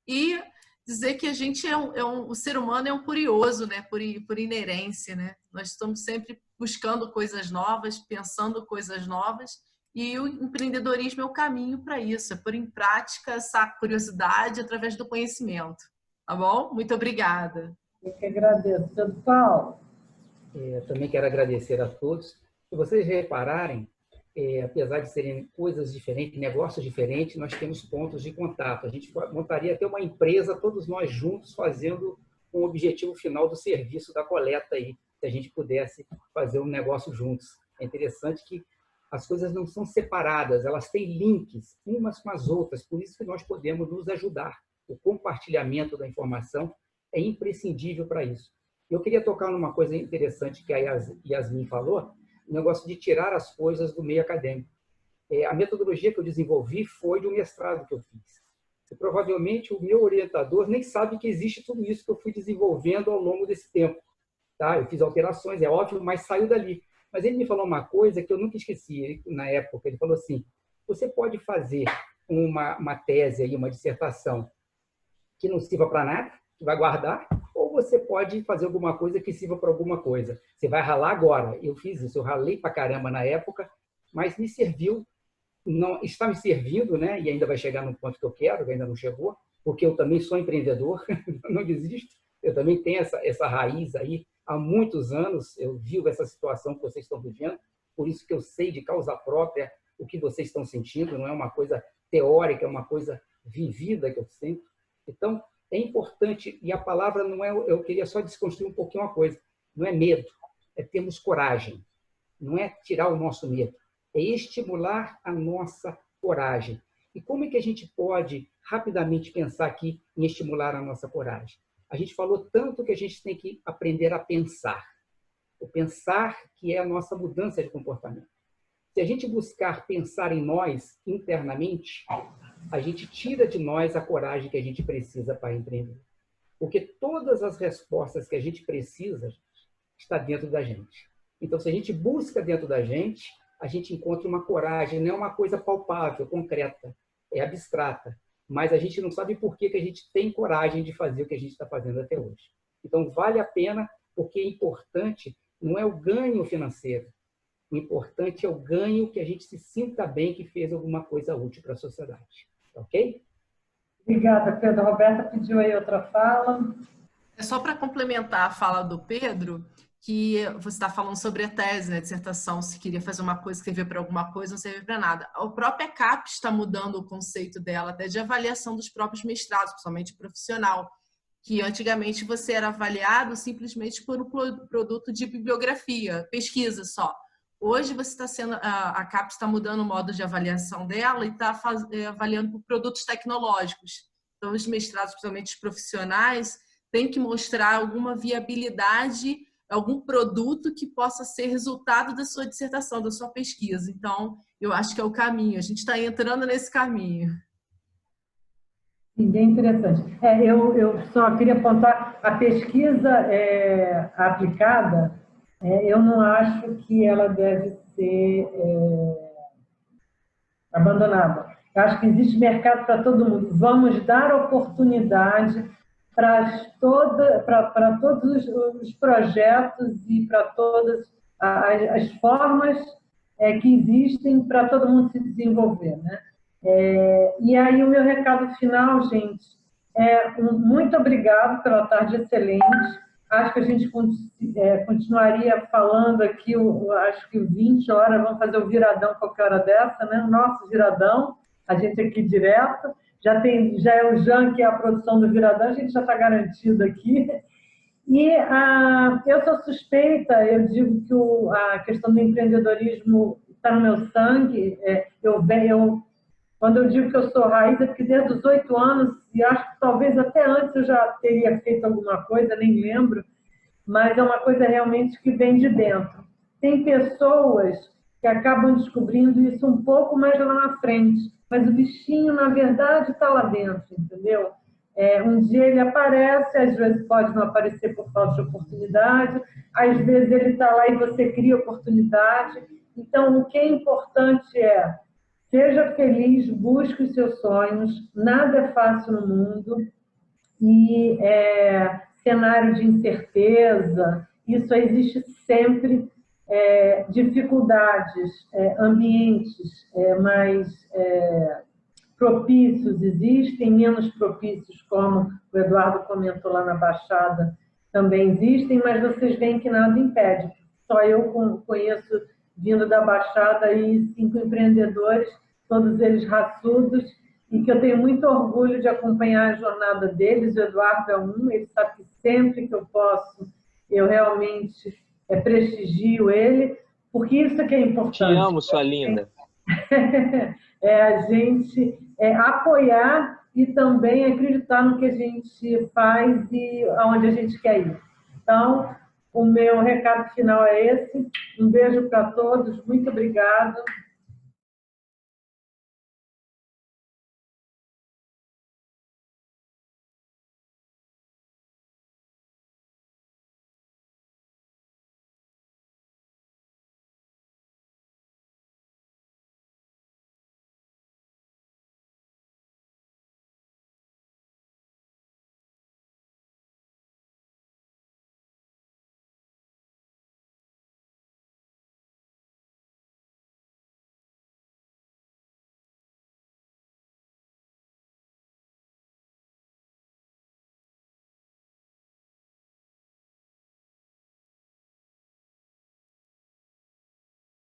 E dizer que a gente o ser humano é um curioso, né? Por inerência, né? Nós estamos sempre buscando coisas novas, pensando coisas novas, e o empreendedorismo é o caminho para isso, é pôr em prática essa curiosidade através do conhecimento. Tá bom? Muito obrigada. Eu que agradeço. Pedro Paulo. Eu também quero agradecer a todos. Se vocês repararem, apesar de serem coisas diferentes, negócios diferentes, nós temos pontos de contato. A gente montaria até uma empresa, todos nós juntos, fazendo um objetivo final do serviço da coleta aí, se a gente pudesse fazer um negócio juntos. É interessante que as coisas não são separadas, elas têm links umas com as outras, por isso que nós podemos nos ajudar. O compartilhamento da informação é imprescindível para isso. Eu queria tocar numa coisa interessante que a Yasmin falou, o negócio de tirar as coisas do meio acadêmico. A metodologia que eu desenvolvi foi de um mestrado que eu fiz. E, provavelmente o meu orientador nem sabe que existe tudo isso que eu fui desenvolvendo ao longo desse tempo. Tá? Eu fiz alterações, é óbvio, mas saiu dali. Mas ele me falou uma coisa que eu nunca esqueci na época. Ele falou assim, você pode fazer uma tese, aí, uma dissertação que não sirva para nada, que vai guardar, ou você pode fazer alguma coisa que sirva para alguma coisa. Você vai ralar agora. Eu fiz isso, eu ralei para caramba na época, mas me serviu, não está me servindo, né? E ainda vai chegar no ponto que eu quero, que ainda não chegou, porque eu também sou empreendedor, não desisto. Eu também tenho essa raiz aí. Há muitos anos eu vivo essa situação que vocês estão vivendo, por isso que eu sei de causa própria o que vocês estão sentindo, não é uma coisa teórica, é uma coisa vivida que eu sinto. Então, é importante, e a palavra não é, eu queria só desconstruir um pouquinho uma coisa, não é medo, é termos coragem, não é tirar o nosso medo, é estimular a nossa coragem. E como é que a gente pode rapidamente pensar aqui em estimular a nossa coragem? A gente falou tanto que a gente tem que aprender a pensar. O pensar que é a nossa mudança de comportamento. Se a gente buscar pensar em nós internamente, a gente tira de nós a coragem que a gente precisa para empreender. Porque todas as respostas que a gente precisa está dentro da gente. Então, se a gente busca dentro da gente, a gente encontra uma coragem, não é uma coisa palpável, concreta, é abstrata. Mas a gente não sabe por que a gente tem coragem de fazer o que a gente está fazendo até hoje. Então, vale a pena, porque é importante, não é o ganho financeiro. O importante é o ganho que a gente se sinta bem que fez alguma coisa útil para a sociedade. Ok? Obrigada, Pedro. A Roberta pediu aí outra fala. É só para complementar a fala do Pedro, que você está falando sobre a tese, né, dissertação, se queria fazer uma coisa que servia para alguma coisa, não servia para nada. A própria CAPES está mudando o conceito dela, até de avaliação dos próprios mestrados, principalmente profissional, que antigamente você era avaliado simplesmente por um produto de bibliografia, pesquisa só. Hoje você está sendo, a CAPES está mudando o modo de avaliação dela e está avaliando por produtos tecnológicos. Então, os mestrados, principalmente os profissionais, têm que mostrar alguma viabilidade, algum produto que possa ser resultado da sua dissertação, da sua pesquisa. Então, eu acho que é o caminho. A gente está entrando nesse caminho. Bem interessante. Eu só queria apontar, a pesquisa aplicada, eu não acho que ela deve ser abandonada. Eu acho que existe mercado para todo mundo. Vamos dar oportunidade para todos os projetos e para todas as formas que existem para todo mundo se desenvolver, né? E aí o meu recado final, gente, muito obrigado pela tarde excelente. Acho que a gente continuaria falando aqui, acho que 20 horas, vamos fazer o viradão qualquer hora dessa, né? O nosso viradão, a gente aqui direto. Já é o Jean, que é a produção do viradão, a gente já está garantido aqui. E eu sou suspeita, eu digo que a questão do empreendedorismo está no meu sangue. Quando eu digo que eu sou raiz, é porque desde os 8 anos, e acho que talvez até antes eu já teria feito alguma coisa, nem lembro, mas é uma coisa realmente que vem de dentro. Tem pessoas que acabam descobrindo isso um pouco mais lá na frente, mas o bichinho, na verdade, está lá dentro, entendeu? Um dia ele aparece, às vezes pode não aparecer por falta de oportunidade, às vezes ele está lá e você cria oportunidade. Então, o que é importante seja feliz, busque os seus sonhos, nada é fácil no mundo, e cenário de incerteza, isso existe sempre, dificuldades, ambientes mais propícios existem, menos propícios, como o Eduardo comentou lá na Baixada, também existem, mas vocês veem que nada impede. Só eu conheço, vindo da Baixada, aí 5 empreendedores, todos eles raçudos, e que eu tenho muito orgulho de acompanhar a jornada deles. O Eduardo é um, ele sabe que sempre que eu posso, eu realmente prestigio ele, porque isso que é importante. Te amo, sua linda. A gente apoiar e também acreditar no que a gente faz e aonde a gente quer ir. Então, o meu recado final é esse. Um beijo para todos, muito obrigada.